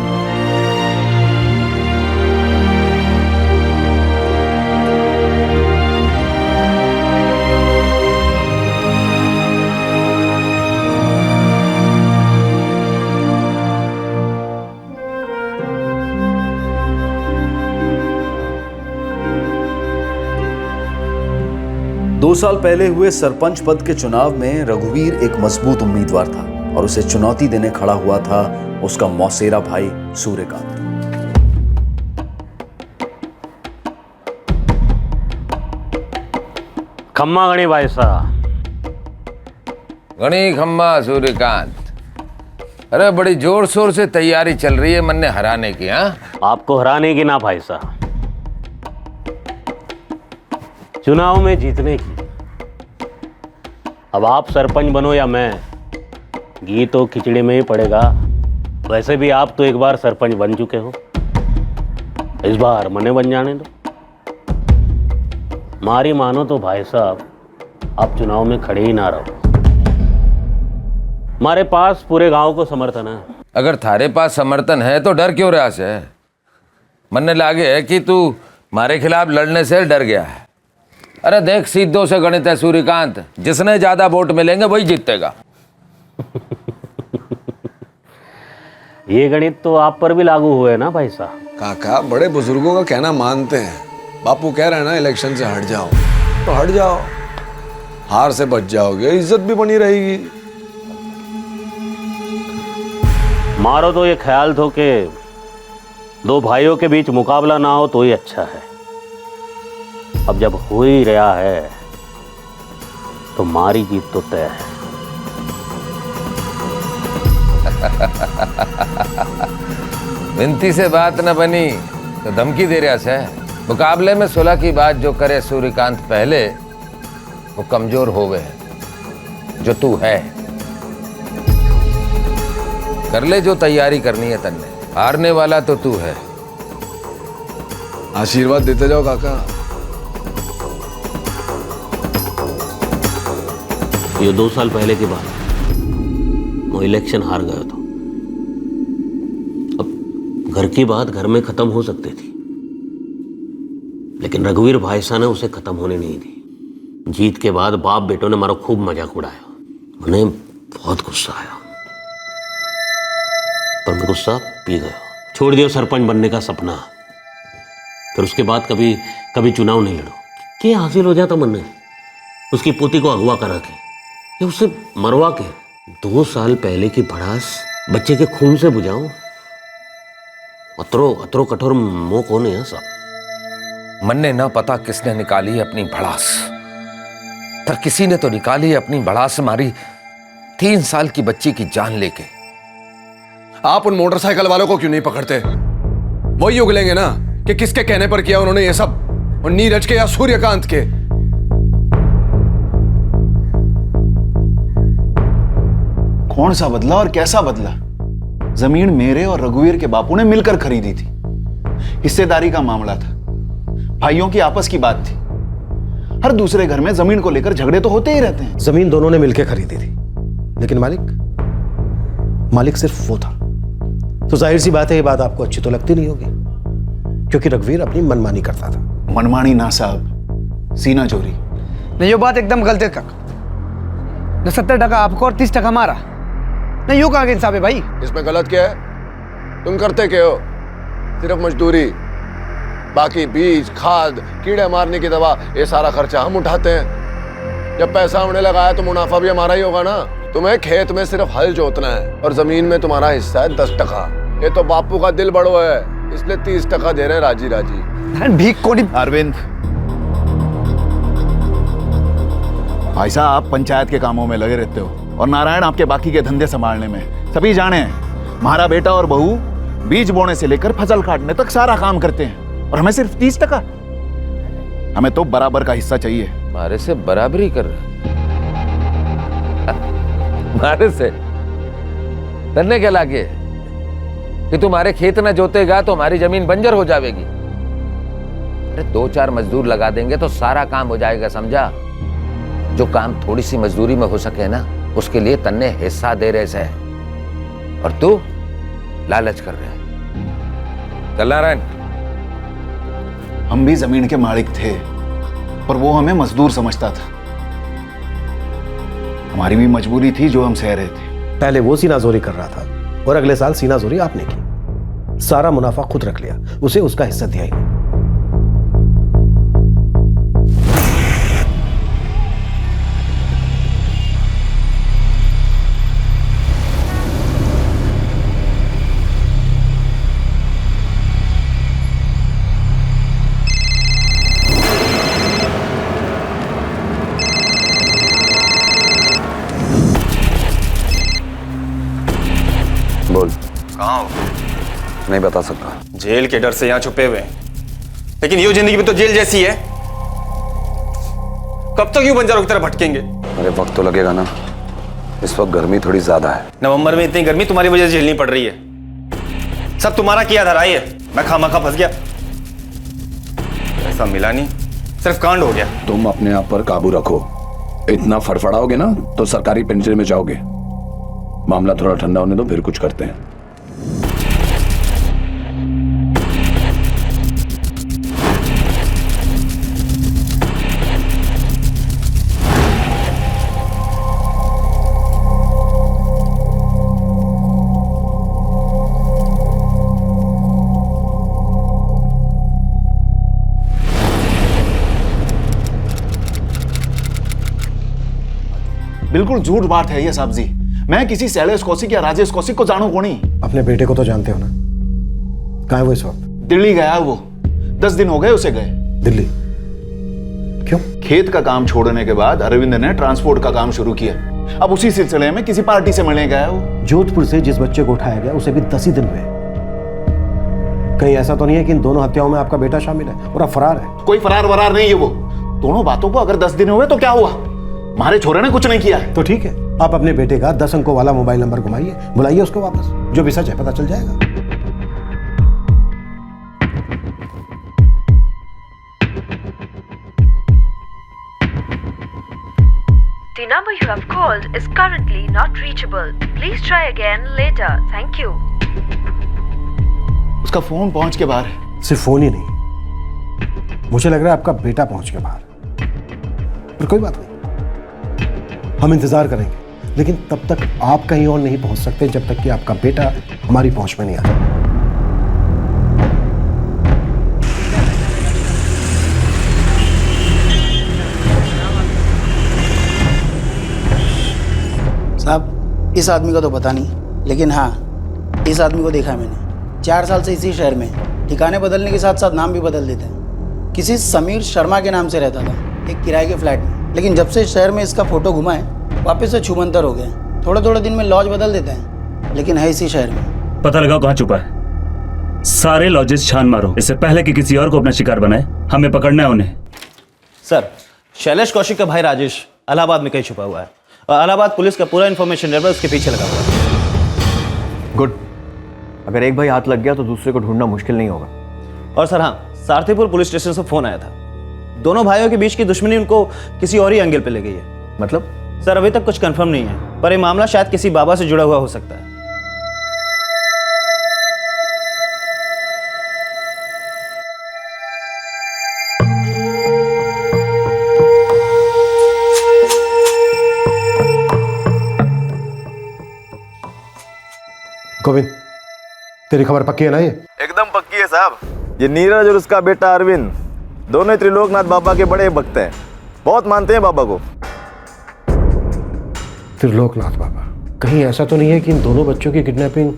दो साल पहले हुए सरपंच पद के चुनाव में रघुवीर एक मजबूत उम्मीदवार था और उसे चुनौती देने खड़ा हुआ था उसका मौसेरा भाई सूर्यकांत। खम्मा गणी भाई साहब। गणी खम्मा सूर्यकांत, अरे बड़ी जोर शोर से तैयारी चल रही है मन ने हराने की। हाँ, आपको हराने की ना भाई साहब, चुनाव में जीतने की। अब आप सरपंच बनो या मैं, घी तो खिचड़ी में ही पड़ेगा। वैसे भी आप तो एक बार सरपंच बन चुके हो, इस बार मने बन जाने दो। मारी मानो तो भाई साहब आप चुनाव में खड़े ही ना रहो। हमारे पास पूरे गांव को समर्थन है। अगर थारे पास समर्थन है तो डर क्यों रहा से? मन लागे है कि तू हमारे खिलाफ लड़ने से डर गया है। अरे देख, सीधों से गणित है सूर्यकांत, जिसने ज्यादा वोट मिलेंगे वही जीतेगा। ये गणित तो आप पर भी लागू हुए ना भाई साहब। काका बड़े बुजुर्गों का कहना मानते हैं। बापू कह रहे हैं ना इलेक्शन से हट जाओ तो हट जाओ, हार से बच जाओगे, इज्जत भी बनी रहेगी। मारो तो ये ख्याल थो कि 2 भाइयों के बीच मुकाबला ना हो तो ही अच्छा है। अब जब हो ही रहा है तो मारी जीत तो तय है। विनती से बात न बनी तो धमकी दे रहा से। मुकाबले में सुलह की बात जो करे सूर्यकांत पहले, वो कमजोर हो गए जो तू है। कर ले जो तैयारी करनी है तन्ने, हारने वाला तो तू है। आशीर्वाद देते जाओ काका। ये 2 साल पहले की बात, वो इलेक्शन हार गया था। अब घर की बात घर में खत्म हो सकती थी, लेकिन रघुवीर भाई साहब ने उसे खत्म होने नहीं दी। जीत के बाद बाप बेटों ने मारा खूब मजाक उड़ाया। उन्हें बहुत गुस्सा आया, पर मैं गुस्सा पी गया। छोड़ दिया सरपंच बनने का सपना। फिर उसके बाद कभी चुनाव नहीं लड़ो। क्या हासिल हो जाता मन ने? उसकी पोती को अगवा करा के या उसे मरवा के 2 साल पहले की भड़ास बच्चे के खून से बुझाऊं? अतरो कठोर मोह कौन है साहब? मन ने ना पता किसने निकाली है अपनी भड़ास, पर किसी ने तो निकाली अपनी भड़ास मारी 3 साल की बच्ची की जान लेके। आप उन मोटरसाइकिल वालों को क्यों नहीं पकड़ते? वही उगलेंगे ना कि किसके कहने पर किया उन्होंने ये सब, और नीरज के या सूर्यकांत के। कौन सा बदला और कैसा बदला? जमीन मेरे और रघुवीर के बापू ने मिलकर खरीदी थी। हिस्सेदारी का मामला था, भाइयों की आपस की बात थी। हर दूसरे घर में जमीन को लेकर झगड़े तो होते ही रहते हैं। जमीन दोनों ने मिलकर खरीदी थी, लेकिन मालिक सिर्फ वो था। तो जाहिर सी बात है ये बात आपको अच्छी तो लगती नहीं होगी, क्योंकि रघुवीर अपनी मनमानी करता था। मनमानी ना साहब, सीना चोरी। नहीं, ये बात एकदम गलत है काका। न 70% आपको और 30% हमारा। नहीं, यूं कहाँ के इंसाफ है भाई? इसमें गलत क्या है? तुम करते क्या हो? सिर्फ मजदूरी, बाकी बीज, खाद, कीड़े मारने की दवा, ये सारा खर्चा हम उठाते हैं। जब पैसा हमने लगाया तो मुनाफा भी हमारा ही होगा ना। तुम्हें खेत में सिर्फ हल जोतना है और जमीन में तुम्हारा हिस्सा है 10%। ये तो बापू का दिल बड़ो है, इसलिए 30% दे रहे हैं राजी राजी। भीख कोनी। अरविंद भाई साहब, आप पंचायत के कामों में लगे रहते हो और नारायण आपके बाकी के धंधे संभालने में। सभी जाने हैं, हमारा बेटा और बहू बीज बोने से लेकर फसल काटने तक सारा काम करते हैं और हमें सिर्फ 30%। हमें तो बराबर का हिस्सा चाहिए। मारे से बराबरी कर रहे मारे से तन्ने क्या लागे कि तुम्हारे खेत न जोतेगा तो हमारी जमीन बंजर हो जाएगी। अरे 2-4 मजदूर लगा देंगे तो सारा काम हो जाएगा, समझा। जो काम थोड़ी सी मजदूरी में हो सके ना, उसके लिए तन्ने हिस्सा दे रहे से, और तू लालच कर रहे है। चल नारायण, हम भी जमीन के मालिक थे, पर वो हमें मजदूर समझता था। हमारी भी मजबूरी थी जो हम सह रहे थे। पहले वो सीनाजोरी कर रहा था और अगले साल सीनाजोरी आपने की। सारा मुनाफा खुद रख लिया, उसे उसका हिस्सा दिया ही नहीं। बोल, कहाँ हो? नहीं बता सकता। जेल के डर से यहाँ छुपे हुए हैं, लेकिन ये जिंदगी भी तो जेल जैसी है। कब तक यूं बंजारों की तरह भटकेंगे? अरे वक्त तो लगेगा ना, इस वक्त गर्मी थोड़ी ज्यादा है। नवंबर में इतनी गर्मी तुम्हारी वजह से झेलनी पड़ रही है। सब तुम्हारा किया धराई है, मैं खामखा फंस गया। ऐसा मिला नहीं, सिर्फ कांड हो गया। तुम अपने आप पर काबू रखो, इतना फड़फड़ाओगे ना तो सरकारी पिंजरे में जाओगे। मामला थोड़ा ठंडा होने दो, फिर कुछ करते हैं। बिल्कुल झूठ बात है ये साहब जी। मैं किसी शैलेश कौशिक या राजेश कौशिक को जानू कौन ही। अपने बेटे को तो जानते हो ना? कहाँ है वो इस वक्त? दिल्ली गया है वो, 10 दिन हो गए उसे गए। दिल्ली क्यों? खेत का काम छोड़ने के बाद अरविंद ने ट्रांसपोर्ट का काम शुरू किया। अब उसी सिलसिले में किसी पार्टी से मिलने गया है वो। जोधपुर से जिस बच्चे को उठाया गया उसे भी 10 ही दिन हुए। कहीं ऐसा तो नहीं है कि इन दोनों हत्याओं में आपका बेटा शामिल है और अब फरार है? कोई फरार वरार नहीं है वो। दोनों बातों को अगर 10 दिन हुए तो क्या हुआ? हमारे छोरे ने कुछ नहीं किया है। तो ठीक है, आप अपने बेटे का 10 अंकों वाला मोबाइल नंबर घुमाइए, बुलाइए उसको वापस। जो भी सच है पता चल जाएगा। The number you have called is currently not reachable. Please try again later. Thank you. उसका फोन पहुंच के बाहर है। सिर्फ फोन ही नहीं, मुझे लग रहा है आपका बेटा पहुंच के बाहर। पर कोई बात नहीं, हम इंतजार करेंगे, लेकिन तब तक आप कहीं और नहीं पहुंच सकते जब तक कि आपका बेटा हमारी पहुंच में नहीं आता। साहब, इस आदमी का तो पता नहीं, लेकिन हाँ, इस आदमी को देखा है मैंने। 4 साल से इसी शहर में, ठिकाने बदलने के साथ साथ नाम भी बदल देता है। किसी समीर शर्मा के नाम से रहता था, एक किराए के फ्लैट में, लेकिन जब से शहर में इसका फोटो घुमा है वापस से छूमंतर हो गया। थोड़े थोड़े दिन में लॉज बदल देता है, लेकिन है इसी शहर में। पता लगाओ कहाँ छुपा है। सारे लॉजेस छान मारो, इससे पहले कि किसी और को अपना शिकार बनाए। हमें पकड़ना है उन्हें। सर, शैलेश कौशिक का भाई राजेश इलाहाबाद में कहीं छुपा हुआ है और इलाहाबाद पुलिस का पूरा इन्फॉर्मेशन नेटवर्क उसके पीछे लगा हुआ है। गुड। अगर एक भाई हाथ लग गया तो दूसरे को ढूंढना मुश्किल नहीं होगा। और सर हाँ, सारथीपुर पुलिस स्टेशन से फोन आया था। दोनों भाइयों के बीच की दुश्मनी उनको किसी और ही एंगल पे ले गई है। मतलब? सर अभी तक कुछ कंफर्म नहीं है, पर यह मामला शायद किसी बाबा से जुड़ा हुआ हो सकता है। गोविंद, तेरी खबर पक्की है ना? ये एकदम पक्की है साहब। ये नीरज और उसका बेटा अरविंद दोनों त्रिलोकनाथ बाबा के बड़े भक्त हैं, बहुत मानते हैं बाबा को। त्रिलोकनाथ बाबा, कहीं ऐसा तो नहीं है कि इन दोनों बच्चों की किडनैपिंग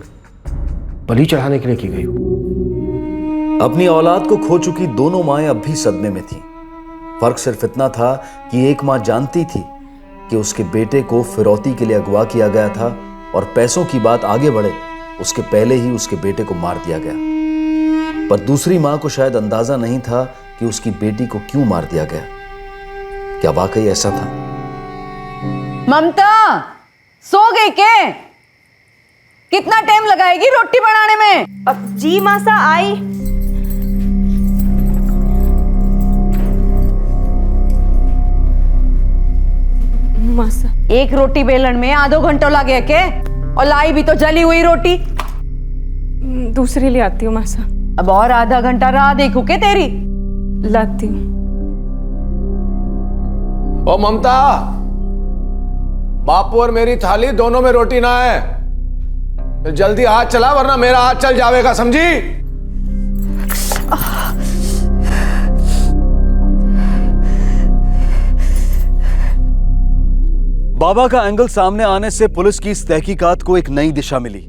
बलि चढ़ाने के लिए की गई हो? अपनी औलाद को खो चुकी दोनों माएं अब भी सदमे में थीं। फर्क सिर्फ इतना था कि एक मां जानती थी कि उसके बेटे को फिरौती के लिए अगवा किया गया था और पैसों की बात आगे बढ़े उसके पहले ही उसके बेटे को मार दिया गया। पर दूसरी मां को शायद अंदाजा नहीं था कि उसकी बेटी को क्यों मार दिया गया। क्या वाकई ऐसा था? ममता सो गई क्या? कितना टाइम लगाएगी रोटी बनाने में? अब जी मासा आई। मासा एक रोटी बेलन में आधो घंटा लगे के? और लाई भी तो जली हुई रोटी। दूसरी ले आती हूँ मासा। अब और आधा घंटा राह देखू के तेरी? लाती हूँ। ओ ममता, बापू और मेरी थाली दोनों में रोटी ना है। तो जल्दी हाथ चला वरना मेरा हाथ चल जाएगा, समझी? बाबा का एंगल सामने आने से पुलिस की इस तहकीकात को एक नई दिशा मिली।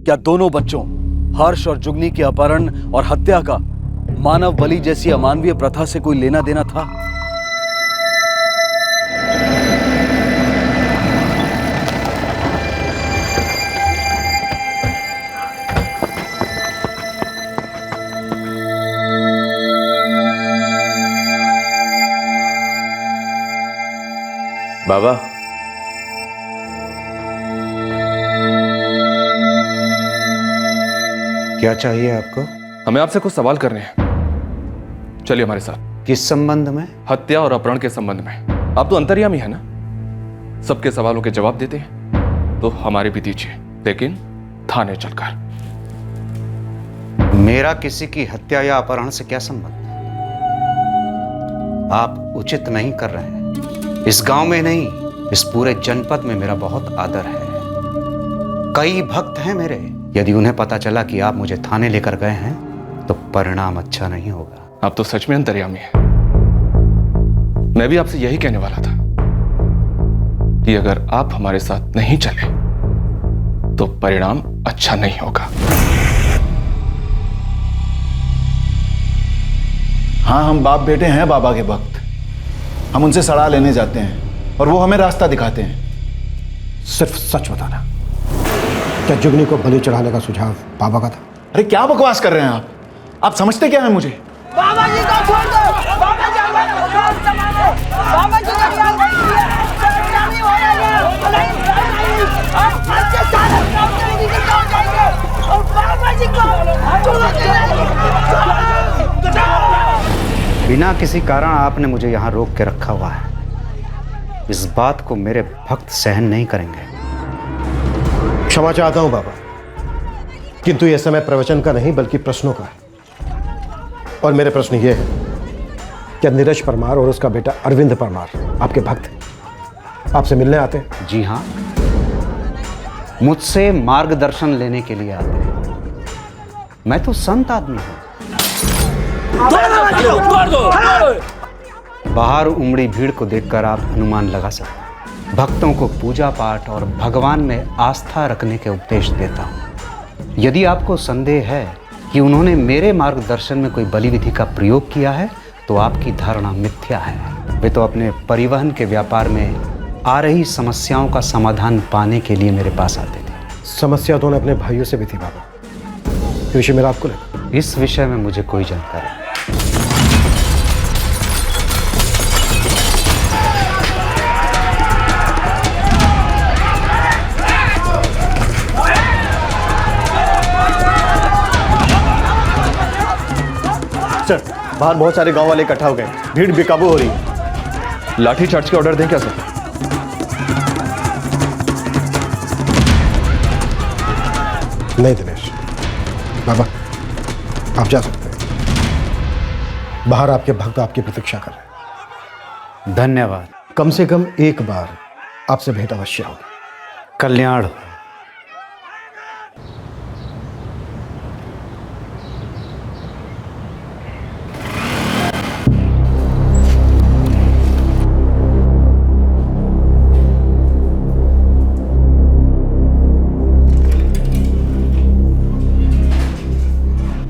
क्या दोनों बच्चों हर्ष और जुगनी के अपहरण और हत्या का मानव बलि जैसी अमानवीय प्रथा से कोई लेना देना था? बाबा, क्या चाहिए आपको? हमें आपसे कुछ सवाल करने हैं। चलिए हमारे साथ। किस संबंध में? हत्या और अपहरण के संबंध में। आप तो अंतर्यामी है ना, सबके सवालों के जवाब देते हैं, तो हमारे भी दीजिए, लेकिन थाने चलकर। मेरा किसी की हत्या या अपहरण से क्या संबंध? आप उचित नहीं कर रहे हैं। इस गांव में नहीं, इस पूरे जनपद में मेरा बहुत आदर है। कई भक्त हैं मेरे। यदि उन्हें पता चला कि आप मुझे थाने लेकर गए हैं तो परिणाम अच्छा नहीं होगा। आप तो सच में अंतर्यामी हैं। मैं भी आपसे यही कहने वाला था कि अगर आप हमारे साथ नहीं चले तो परिणाम अच्छा नहीं होगा। हाँ, हम बाप बेटे हैं बाबा के भक्त। हम उनसे सलाह लेने जाते हैं और वो हमें रास्ता दिखाते हैं। सिर्फ सच बताना, क्या जुगनी को बलि चढ़ाने का सुझाव बाबा का था? अरे क्या बकवास कर रहे हैं आप? आप समझते क्या है मुझे? बाबा जी को छोड़ दो। बाबा जी बाबा जी का ख्याल रखिए। नहीं हो रहा है। नहीं। अच्छे सारे काम करेंगे कि क्या हो जाएंगे? और बाबा जी को बिना किसी कारण आपने मुझे यहाँ रोक के रखा हुआ है। इस बात को मेरे भक्त सहन नहीं करेंगे। क्षमा चाहता हूं बाबा, किंतु यह समय प्रवचन का नहीं बल्कि प्रश्नों का है। और मेरे प्रश्न ये है, क्या नीरज परमार और उसका बेटा अरविंद परमार आपके भक्त हैं? आपसे मिलने आते हैं? जी हाँ, मुझसे मार्गदर्शन लेने के लिए आते हैं। मैं तो संत आदमी हूं। बाहर उमड़ी भीड़ को देखकर आप अनुमान लगा सकते हैं। भक्तों को पूजा पाठ और भगवान में आस्था रखने के उपदेश देता हूँ। यदि आपको संदेह है कि उन्होंने मेरे मार्गदर्शन में कोई बलि विधि का प्रयोग किया है तो आपकी धारणा मिथ्या है। वे तो अपने परिवहन के व्यापार में आ रही समस्याओं का समाधान पाने के लिए मेरे पास आते थे। समस्या तो उन्हें अपने भाइयों से भी थी बाबा। इस विषय में आपको लगा? इस विषय में मुझे कोई जानकारी नहीं। सर, बाहर बहुत सारे गांव वाले इकट्ठा हो गए, भीड़ बेकाबू हो रही। लाठी चार्ज के ऑर्डर दें क्या सर? नहीं दिनेश, बाबा आप जा सकते हैं। बाहर आपके भक्त आपकी प्रतीक्षा कर रहे हैं। धन्यवाद। कम से कम एक बार आपसे भेंट अवश्य होगी। कल्याण हो।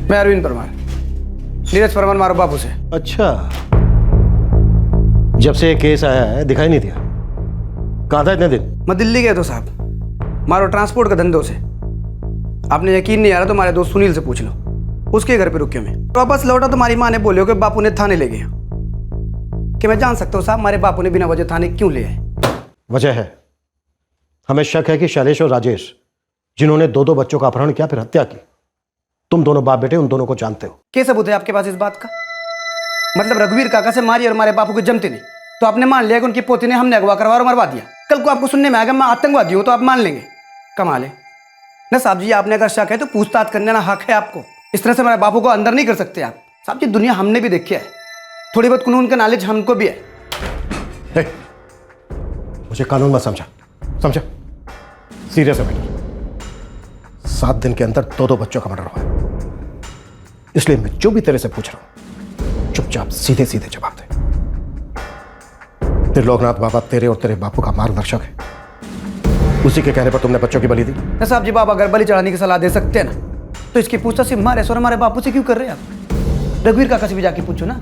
मैं अरविंद परमार, नीरज परमार मारो बापू से। अच्छा, जब से ये केस आया है दिखाई नहीं दिया। कहाँ था इतने दिन? मैं दिल्ली गया तो साहब, मारो ट्रांसपोर्ट का धंधों से। आपने यकीन नहीं आ रहा तो हमारे दोस्त सुनील से पूछ लो, उसके घर पे रुके मैं वापस लौटा तो हमारी माँ ने बोले कि बापू ने थाने ले गया। कि मैं जान सकता हूँ साहब हमारे बापू ने बिना वजह थाने क्यों ले आए? वजह है, हमें शक है कि शैलेश और राजेश जिन्होंने दो बच्चों का अपहरण किया फिर हत्या की, तुम दोनों बाप बेटे उन दोनों को जानते हो। क्या सबूत है आपके पास इस बात का? मतलब रघुवीर काका से मारी और हमारे बापू को जमते नहीं तो आपने मान लिया कि उनकी पोती ने हमने अगवा करवा और मरवा दिया। कल को आपको सुनने में आएगा मैं आतंकवादी हूं तो आप मान लेंगे। कमाल है ना साहब जी, आपने अगर शक है तो पूछताछ करने ना हक है आपको। इस तरह से हमारे बापू को अंदर नहीं कर सकते आप। साहब जी दुनिया हमने भी देखी है, थोड़ी बहुत कानून का नॉलेज हमको भी है। मुझे कानून मत समझा सीरियस है मैटर। 7 दिन के अंदर 2 बच्चों का मर्डर हुआ है, इसलिए मैं जो भी तेरे से पूछ रहा हूं चुपचाप सीधे सीधे जवाब दे। त्रिलोकनाथ बाबा तेरे और तेरे बापू का मार्गदर्शक है, उसी के कहने पर तुमने बच्चों की बलि दी। साहब जी बाबा अगर बलि चढ़ाने की सलाह दे सकते हैं ना तो इसकी पूछताछ सिर्फ हमारे और हमारे बापू से क्यों कर रहे हैं आप? रघुवीर काका से भी जाके पूछो ना।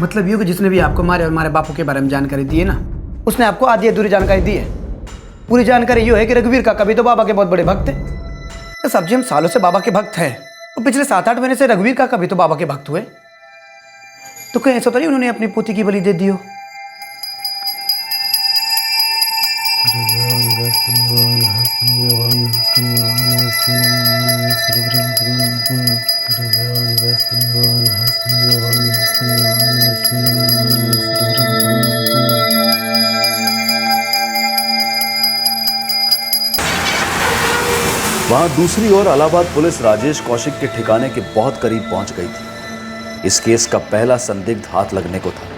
मतलब यूँ कि जिसने भी आपको हमारे और हमारे बापू के बारे में जानकारी दी है ना उसने आपको आधी अधूरी जानकारी दी है। पूरी जानकारी ये है कि रघुवीर काका भी तो बाबा के बहुत बड़े भक्त हैं। साहब जी हम सालों से बाबा के भक्त हैं और पिछले 7-8 महीने से रघुवीर काका भी तो बाबा के भक्त हुए, तो कहीं ऐसा तो नहीं उन्होंने अपनी पोती की बलि दे दी हो? वहां दूसरी ओर इलाहाबाद पुलिस राजेश कौशिक के ठिकाने के बहुत करीब पहुंच गई थी। इस केस का पहला संदिग्ध हाथ लगने को था।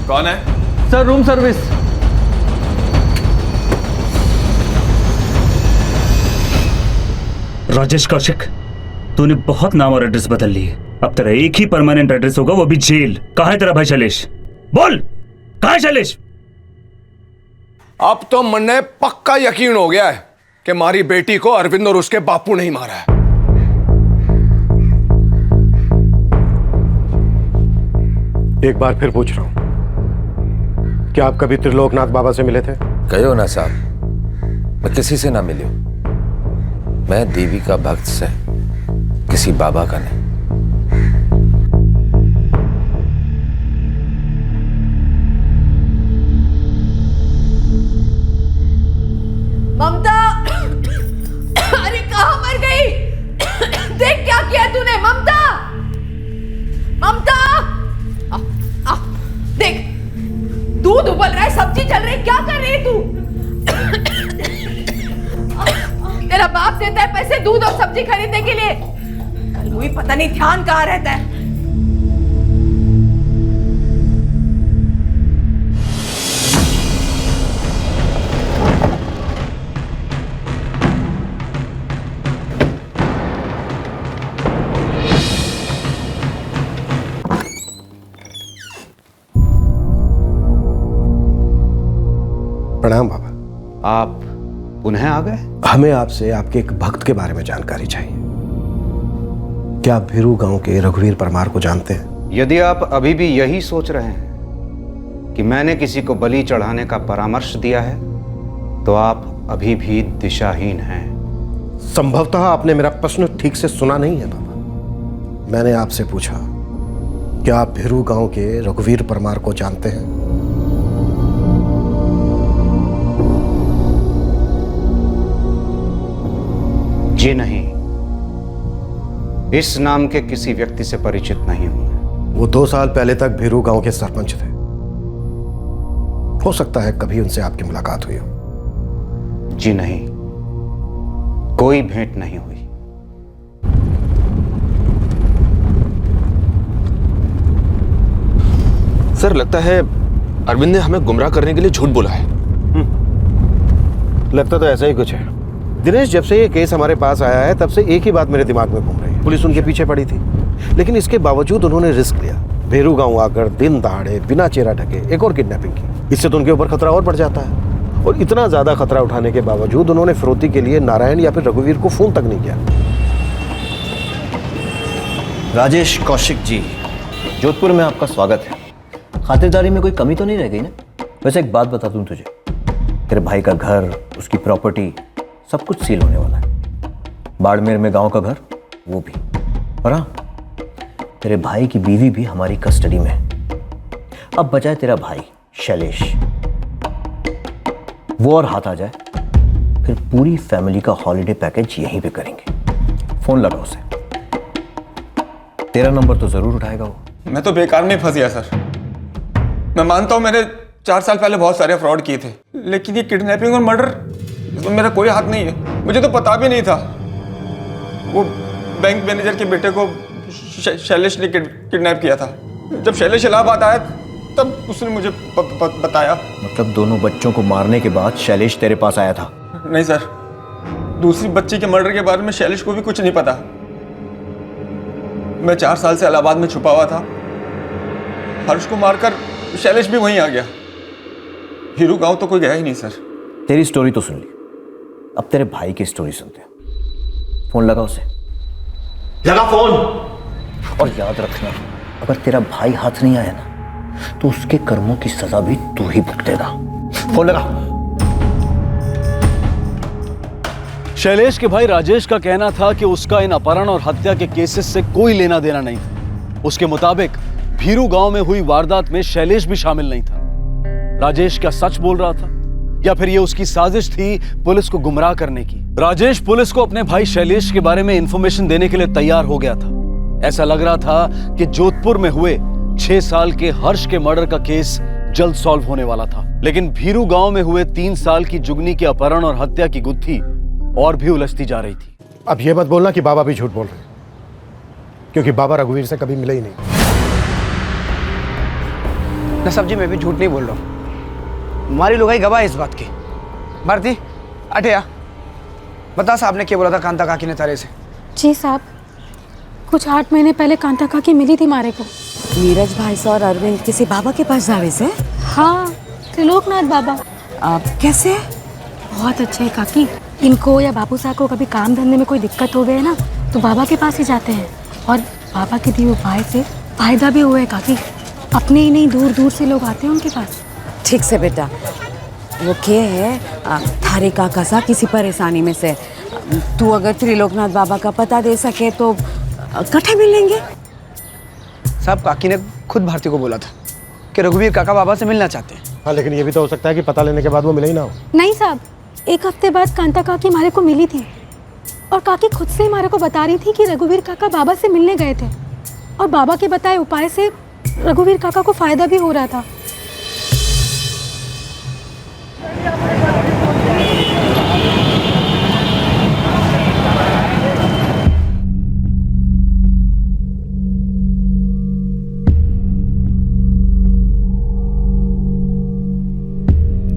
कौन है? Sir room service. Rajesh Kaushik, तूने बहुत नाम और एड्रेस बदल लिए। अब तेरा एक ही परमानेंट एड्रेस होगा, वो भी जेल। कहाँ है तेरा भाई शैलेश? बोल, कहाँ है शैलेश? अब तो मन ने पक्का यकीन हो गया है कि हमारी बेटी को अरविंद और उसके बापू नहीं मारा है। एक बार फिर पूछ रहा हूं, क्या आप कभी त्रिलोकनाथ बाबा से मिले थे? कहो ना साहब, मैं किसी से ना मिली। मैं देवी का भक्त से, किसी बाबा का नहीं। ममता, अरे कहाँ मर गई? देख क्या किया तूने ममता। ममता, देख दूध उबल रहा है, सब्जी चल रही, क्या कर रही है तू? तेरा बाप देता है पैसे दूध और सब्जी खरीदने के लिए, कल हुई पता नहीं ध्यान कहाँ रहता है। प्रणाम बाबा। आप पुनः आ गए? हमें आपसे आपके एक भक्त के बारे में जानकारी चाहिए। क्या आप भिरू गांव के रघुवीर परमार को जानते हैं? यदि आप अभी भी यही सोच रहे हैं कि मैंने किसी को बलि चढ़ाने का परामर्श दिया है तो आप अभी भी दिशाहीन हैं। संभवतः आपने मेरा प्रश्न ठीक से सुना नहीं है बाबा। मैंने आपसे पूछा, क्या आप भिरू गांव के रघुवीर परमार को जानते हैं? जी नहीं, इस नाम के किसी व्यक्ति से परिचित नहीं हूं। वो 2 साल पहले तक भिरू गांव के सरपंच थे। हो सकता है कभी उनसे आपकी मुलाकात हुई हो। जी नहीं, कोई भेंट नहीं हुई। सर लगता है अरविंद ने हमें गुमराह करने के लिए झूठ बोला है। लगता तो ऐसा ही कुछ है। दिनेश, जब से ये केस हमारे पास आया है तब से एक ही बात मेरे दिमाग में घूम रही है। पुलिस उनके पीछे पड़ी थी, लेकिन इसके बावजूद उन्होंने रिस्क लिया। भेरू गांव आकर दिन दहाड़े बिना चेहरा ढके एक और किडनैपिंग की। इससे तो उनके ऊपर खतरा और बढ़ जाता है। और इतना ज्यादा खतरा उठाने के बावजूद उन्होंने फिरौती के लिए नारायण या फिर रघुवीर को फोन तक नहीं किया। राजेश कौशिक जी, जोधपुर में आपका स्वागत है। खातिरदारी में कोई कमी तो नहीं रह गई ना? वैसे एक बात बता दूं तुझे, तेरे भाई का घर, उसकी प्रॉपर्टी, सब कुछ सील होने वाला है। बाड़मेर में गांव का घर, वो भी। और हाँ, तेरे भाई की बीवी भी हमारी कस्टडी में है। अब बचाए तेरा भाई शैलेश, वो और हाथ आ जाए, फिर पूरी फैमिली का हॉलिडे पैकेज यहीं पे करेंगे। फोन लगा उसे, तेरा नंबर तो जरूर उठाएगा वो। मैं तो बेकार में फंस गया सर। मैं मानता हूं मैंने 4 साल पहले बहुत सारे फ्रॉड किए थे, लेकिन ये किडनैपिंग और मर्डर, इसमें मेरा कोई हाथ नहीं है। मुझे तो पता भी नहीं था वो बैंक मैनेजर के बेटे को शैलेश ने किडनैप किया था। जब शैलेश इलाहाबाद आया तब उसने मुझे बताया। मतलब दोनों बच्चों को मारने के बाद शैलेश तेरे पास आया था? नहीं सर, दूसरी बच्ची के मर्डर के बारे में शैलेश को भी कुछ नहीं पता। मैं 4 साल से इलाहाबाद में छुपा हुआ था। हर्ष को मारकर शैलेश भी वहीं आ गया। हीरू गांव तो कोई गया ही नहीं सर। तेरी स्टोरी तो सुन ली, अब तेरे भाई की स्टोरी सुनते हैं। फोन लगा उसे, लगा फोन। और याद रखना, अगर तेरा भाई हाथ नहीं आया ना, तो उसके कर्मों की सजा भी तू ही भुगतेगा। फोन लगा। शैलेश के भाई राजेश का कहना था कि उसका इन अपहरण और हत्या के केसेस से कोई लेना देना नहीं था। उसके मुताबिक भीरू गांव में हुई वारदात में शैलेश भी शामिल नहीं था। राजेश क्या सच बोल रहा था या फिर यह उसकी साजिश थी पुलिस को गुमराह करने की? राजेश पुलिस को अपने भाई शैलेश के बारे में इंफॉर्मेशन देने के लिए तैयार हो गया था। ऐसा लग रहा था कि जोधपुर में हुए 6 साल के हर्ष के मर्डर का केस जल्द सॉल्व होने वाला था, लेकिन भीरू गांव में हुए 3 साल की जुगनी के अपहरण और हत्या की गुत्थी और भी उलझती जा रही थी। अब यह मत बोलना कि बाबा भी झूठ बोल रहे, क्योंकि बाबा रघुवीर से कभी मिले ही नहीं। नसब जी, मैं भी झूठ नहीं बोल रहा हूँ। हमारी लुगाई गवाह है इस बात की। भारती, अटिया बता साहब ने क्या बोला था कांता काकी ने तारे से? जी साहब, कुछ 8 महीने पहले कांता काकी मिली थी मारे को। नीरज भाई से और अरविंद किसी बाबा के पास जा रहे से? हाँ, त्रिलोकनाथ बाबा। कैसे? बहुत अच्छे है काकी। इनको या बाबू साहब को कभी काम धंधे में कोई दिक्कत हो गए ना, तो बाबा के पास ही जाते हैं। और बाबा के दिए उपाय से फायदा भी हुआ है काकी। अपने ही नहीं, दूर दूर से लोग आते हैं उनके पास। ठीक से बेटा, वो क्या है, थारे काका सा किसी परेशानी में से, तू अगर त्रिलोकनाथ बाबा का पता दे सके तो कट्ठे मिल लेंगे। साहब, काकी ने खुद भारती को बोला था कि रघुवीर काका बाबा से मिलना चाहते हैं। हाँ, लेकिन ये भी तो हो सकता है कि पता लेने के बाद वो मिले ही ना हो। नहीं साहब, 1 हफ्ते बाद कांता काकी मारे को मिली थी और काकी खुद से मारे को बता रही थी कि रघुवीर काका बाबा से मिलने गए थे और बाबा के बताए उपाय से रघुवीर काका को फायदा भी हो रहा था।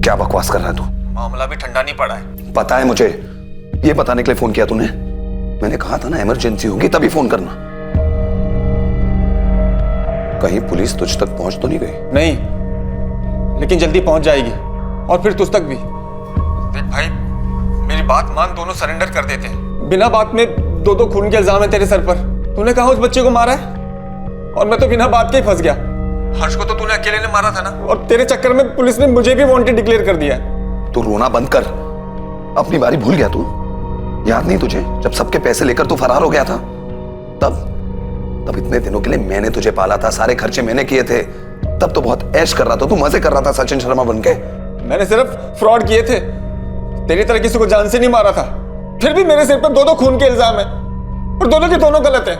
क्या बकवास कर रहा है तू? मामला भी ठंडा नहीं पड़ा है। पता है मुझे, ये बताने के लिए फोन किया तूने? मैंने कहा था ना इमरजेंसी होगी तभी फोन करना। कहीं पुलिस तुझ तक पहुंच तो नहीं गई? नहीं, लेकिन जल्दी पहुंच जाएगी और फिर तुझ तक भी। देख भाई, मेरी बात मान, दोनों सरेंडर कर देते हैं। बिना बात में 2 खून के इल्जाम है तेरे सर पर। तूने कहा उस बच्चे को मारा है और मैं तो बिना बात के ही फंस गया। हर्ष को तो तूने अकेले ने मारा था ना, और तेरे चक्कर में पुलिस ने मुझे भी वांटेड डिक्लेयर कर दिया है। तू रोना बंद कर, अपनी बारी भूल गया तू? याद नहीं तुझे जब सबके पैसे लेकर तू फरार हो गया था? तब इतने दिनों के लिए मैंने तुझे पाला था, सारे खर्चे मैंने किए थे। तब तो बहुत ऐश कर रहा था, तू मजे कर रहा था सचिन शर्मा बनके। मैंने सिर्फ फ्रॉड किए थे, तेरी तरह किसी को जान से नहीं मारा था। फिर भी मेरे सिर पर 2 खून के इल्जाम है और दोनों के दोनों गलत है।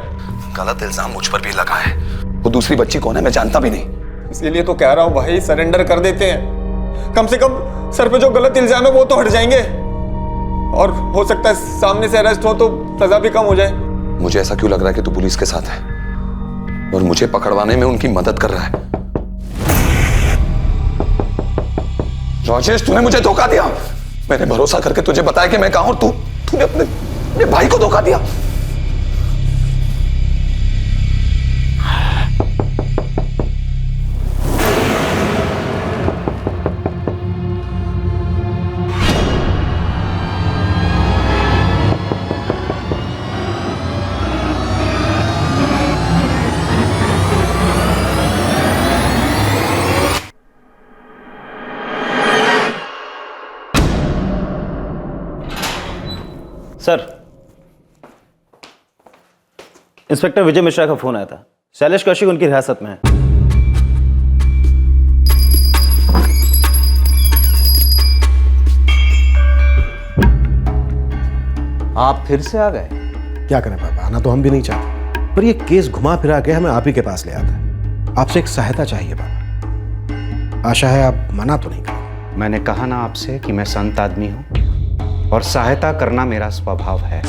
गलत इल्जाम मुझ पर भी लगा है। वो दूसरी बच्ची कौन है मैं जानता भी नहीं। इसीलिए तो कह रहा हूं भाई, सरेंडर कर देते हैं। कम से कम सर पे जो गलत इल्जाम है वो तो हट जाएंगे और हो सकता है सामने से अरेस्ट हो तो सजा भी कम हो जाए। मुझे ऐसा क्यों लग रहा है कि तू पुलिस के साथ है और मुझे पकड़वाने में उनकी मदद कर रहा है? राजेश, तूने मुझे धोखा दिया। मैंने भरोसा करके तुझे बताया कि मैं कहां, और तूने अपने भाई को धोखा दिया। सर, इंस्पेक्टर विजय मिश्रा का फोन आया था। शैलेश कौशिक उनकी हिरासत में है। आप फिर से आ गए? क्या करें पापा, आना तो हम भी नहीं चाहते, पर ये केस घुमा फिरा के हमें आप ही के पास ले आता है। आपसे एक सहायता चाहिए पापा, आशा है आप मना तो नहीं करेंगे। मैंने कहा ना आपसे कि मैं संत आदमी हूं और सहायता करना मेरा स्वभाव है।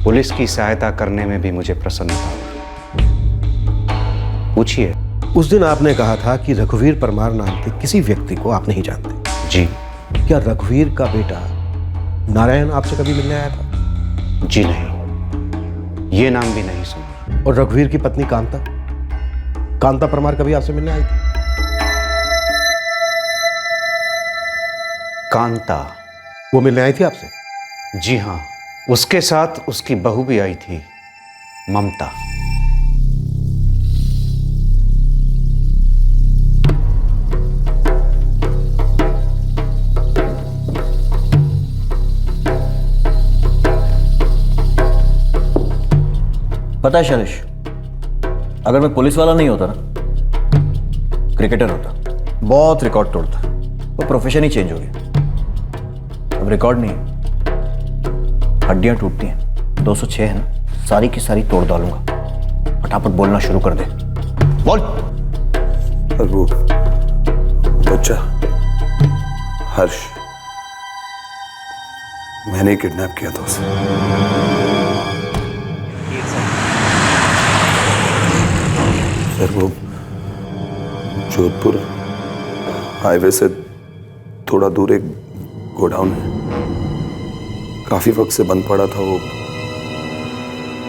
पुलिस की सहायता करने में भी मुझे प्रसन्नता होती। पूछिए। उस दिन आपने कहा था कि रघुवीर परमार नाम के किसी व्यक्ति को आप नहीं जानते। जी। क्या रघुवीर का बेटा नारायण आपसे कभी मिलने आया था? जी नहीं, ये नाम भी नहीं सुना। और रघुवीर की पत्नी कांता, कांता परमार कभी आपसे मिलने आई थी? कांता? वो मिलने आई थी आपसे? जी हाँ, उसके साथ उसकी बहू भी आई थी, ममता। पता है शैलेश, अगर मैं पुलिस वाला नहीं होता ना, क्रिकेटर होता। बहुत रिकॉर्ड तोड़ता, वो प्रोफेशन ही चेंज हो गया। अब रिकॉर्ड नहीं है, हड्डियां टूटती हैं। 206 है ना, सारी की सारी तोड़ डालूंगा। फटाफट बोलना शुरू कर दे, बोल। वो बच्चा हर्ष, मैंने किडनैप किया था उसे। सर, वो जोधपुर हाईवे से थोड़ा दूर एक गोडाउन है, काफी वक्त से बंद पड़ा था। वो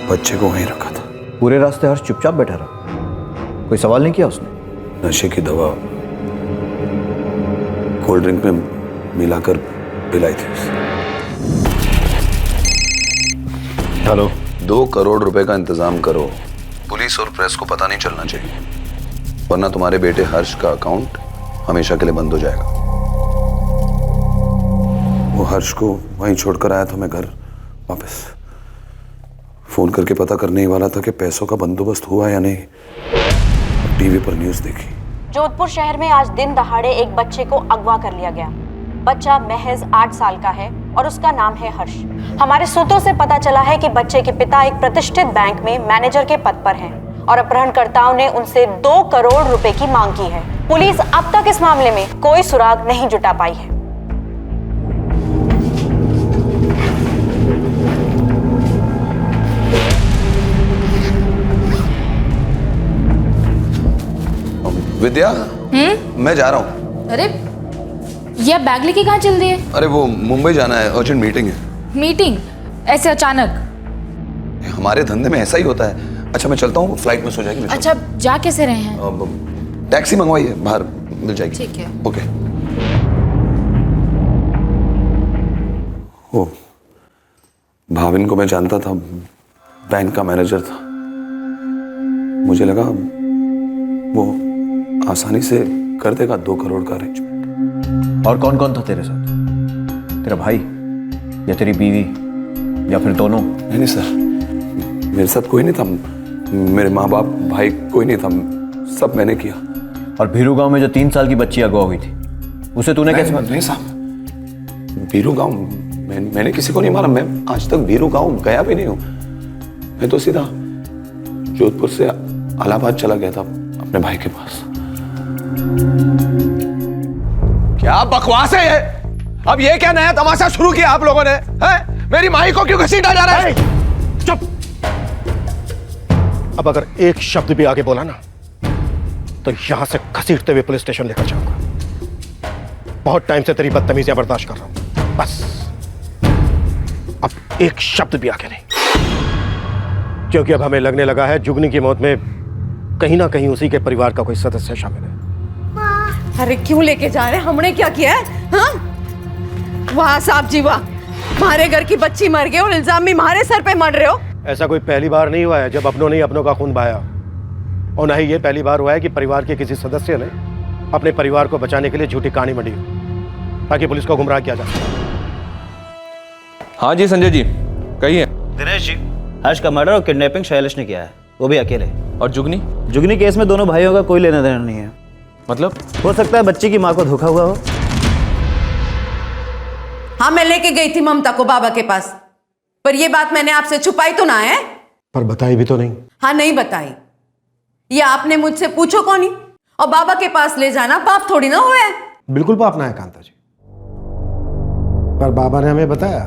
बच्चे को वहीं रखा था। पूरे रास्ते हर्ष चुपचाप बैठा रहा, कोई सवाल नहीं किया उसने? नशे की दवा कोल्ड ड्रिंक में मिलाकर पिलाई थी उसे। हेलो। 2 करोड़ रुपए का इंतजाम करो, पुलिस और प्रेस को पता नहीं चलना चाहिए, वरना तुम्हारे बेटे हर्ष का अकाउंट हमेशा के लिए बंद हो जाएगा। वो हर्ष को वहीं छोड़कर आया था मैं घर वापस। फोन करके पता करने ही वाला था कि पैसों का बंदोबस्त हुआ या नहीं। टीवी पर न्यूज़ देखी। जोधपुर शहर में आज दिन दहाड़े एक बच्चे को अगवा कर लिया गया। बच्चा महज 8 साल का है और उसका नाम है हर्ष। हमारे सूत्रों से पता चला है कि बच्चे के पिता एक प्रतिष्ठित बैंक में मैनेजर के पद पर हैं और अपहरणकर्ताओं ने उनसे 2 करोड़ रुपए की मांग की है। पुलिस अब तक इस मामले में कोई सुराग नहीं जुटा पाई है। विद्या, मैं जा रहा हूँ। अरे, ये आप बैग लेके कहाँ चल दिए? अरे वो मुंबई जाना है, अर्जेंट मीटिंग है। मीटिंग? ऐसे अचानक? हमारे धंधे में ऐसा ही होता है। अच्छा मैं चलता हूँ, फ्लाइट मिस हो जाएगी। अच्छा, जा कैसे रहे हैं? टैक्सी मंगवाई है, बाहर मिल जाएगी। ठीक है। ओके। ओ, भाविन को मैं जानता था, बैंक का मैनेजर था। मुझे लगा वो आसानी से कर देगा 2 करोड़ का अरेंजमेंट। और कौन कौन था तेरे साथ? तेरा भाई या तेरी बीवी या फिर दोनों? नहीं सर, मेरे साथ कोई नहीं था। मेरे माँ बाप, भाई कोई नहीं था, सब मैंने किया। और भीरू गांव में जो 3 साल की बच्ची अगवा हुई थी, उसे तूने कैसे? नहीं साहब, भीरू गांव मैंने किसी को नहीं मारा। मैं आज तक भीरू गांव गया भी नहीं हूँ। मैं तो सीधा जोधपुर से इलाहाबाद चला गया था अपने भाई के पास। क्या बकवास है ये? अब ये क्या नया तमाशा शुरू किया आप लोगों ने? हैं? मेरी माई को क्यों घसीटा जा रहा है? चुप! अब अगर एक शब्द भी आगे बोला ना, तो यहां से घसीटते हुए पुलिस स्टेशन लेकर जाऊंगा। बहुत टाइम से तेरी बदतमीजियां बर्दाश्त कर रहा हूं, बस अब एक शब्द भी आगे नहीं। क्योंकि अब हमें लगने लगा है जुगनी की मौत में कहीं ना कहीं उसी के परिवार का कोई सदस्य शामिल है। अरे क्यों लेके जा रहे हैं? हमने क्या किया है? हाँ? वाह साहब जी वाह, हमारे घर की बच्ची मर गई और इल्जाम भी हमारे सर पे मर रहे हो। ऐसा कोई पहली बार नहीं हुआ है जब अपनों ने अपनों का खून बहाया, और न ही ये पहली बार हुआ है कि परिवार के किसी सदस्य ने अपने परिवार को बचाने के लिए झूठी कहानी मंडी ताकि पुलिस को गुमराह किया जा सके। हाँ जी संजय जी, कहिए। दिनेश जी, हर्ष का मर्डर और किडनैपिंग शैलेश ने किया है, वो भी अकेले। और जुगनी? जुगनी केस में दोनों भाइयों का कोई लेना देना नहीं है। मतलब? हो सकता है बच्ची की माँ को धोखा हुआ हो। हाँ, मैं लेके गई थी ममता को बाबा के पास, पर ये बात मैंने आपसे छुपाई तो ना है। पर बताई भी तो नहीं। हाँ, नहीं बताई। ये आपने मुझसे पूछो कौन ही, और बाबा के पास ले जाना पाप थोड़ी ना हुआ है। बिल्कुल पाप ना है कांता जी, पर बाबा ने हमें बताया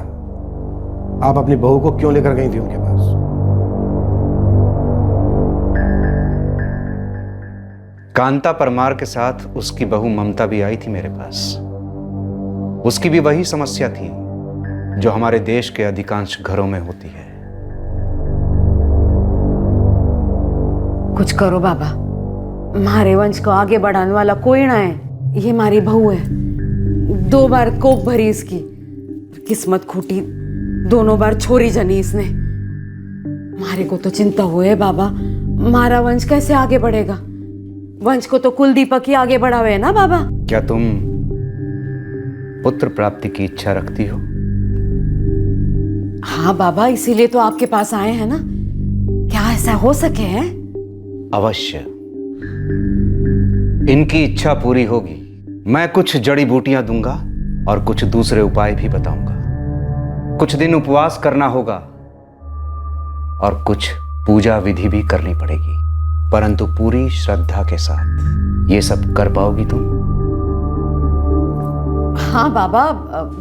आप अपनी बहू को क्यों लेकर गई थी उनके पास। कांता परमार के साथ उसकी बहू ममता भी आई थी मेरे पास। उसकी भी वही समस्या थी जो हमारे देश के अधिकांश घरों में होती है। कुछ करो बाबा, हमारे वंश को आगे बढ़ाने वाला कोई ना है। ये हमारी बहू है, 2 बार कोप भरी इसकी, किस्मत खूटी, दोनों बार छोरी जनी इसने। हमारे को तो चिंता हुए है बाबा, हमारा वंश कैसे आगे बढ़ेगा। वंश को तो कुल दीपक ही आगे बढ़ावे है ना बाबा। क्या तुम पुत्र प्राप्ति की इच्छा रखती हो? हाँ बाबा, इसीलिए तो आपके पास आए हैं ना। क्या ऐसा हो सके है? अवश्य, इनकी इच्छा पूरी होगी। मैं कुछ जड़ी बूटियां दूंगा और कुछ दूसरे उपाय भी बताऊंगा। कुछ दिन उपवास करना होगा और कुछ पूजा विधि भी करनी पड़ेगी, परंतु पूरी श्रद्धा के साथ। ये सब कर पाओगी तुम? हाँ बाबा,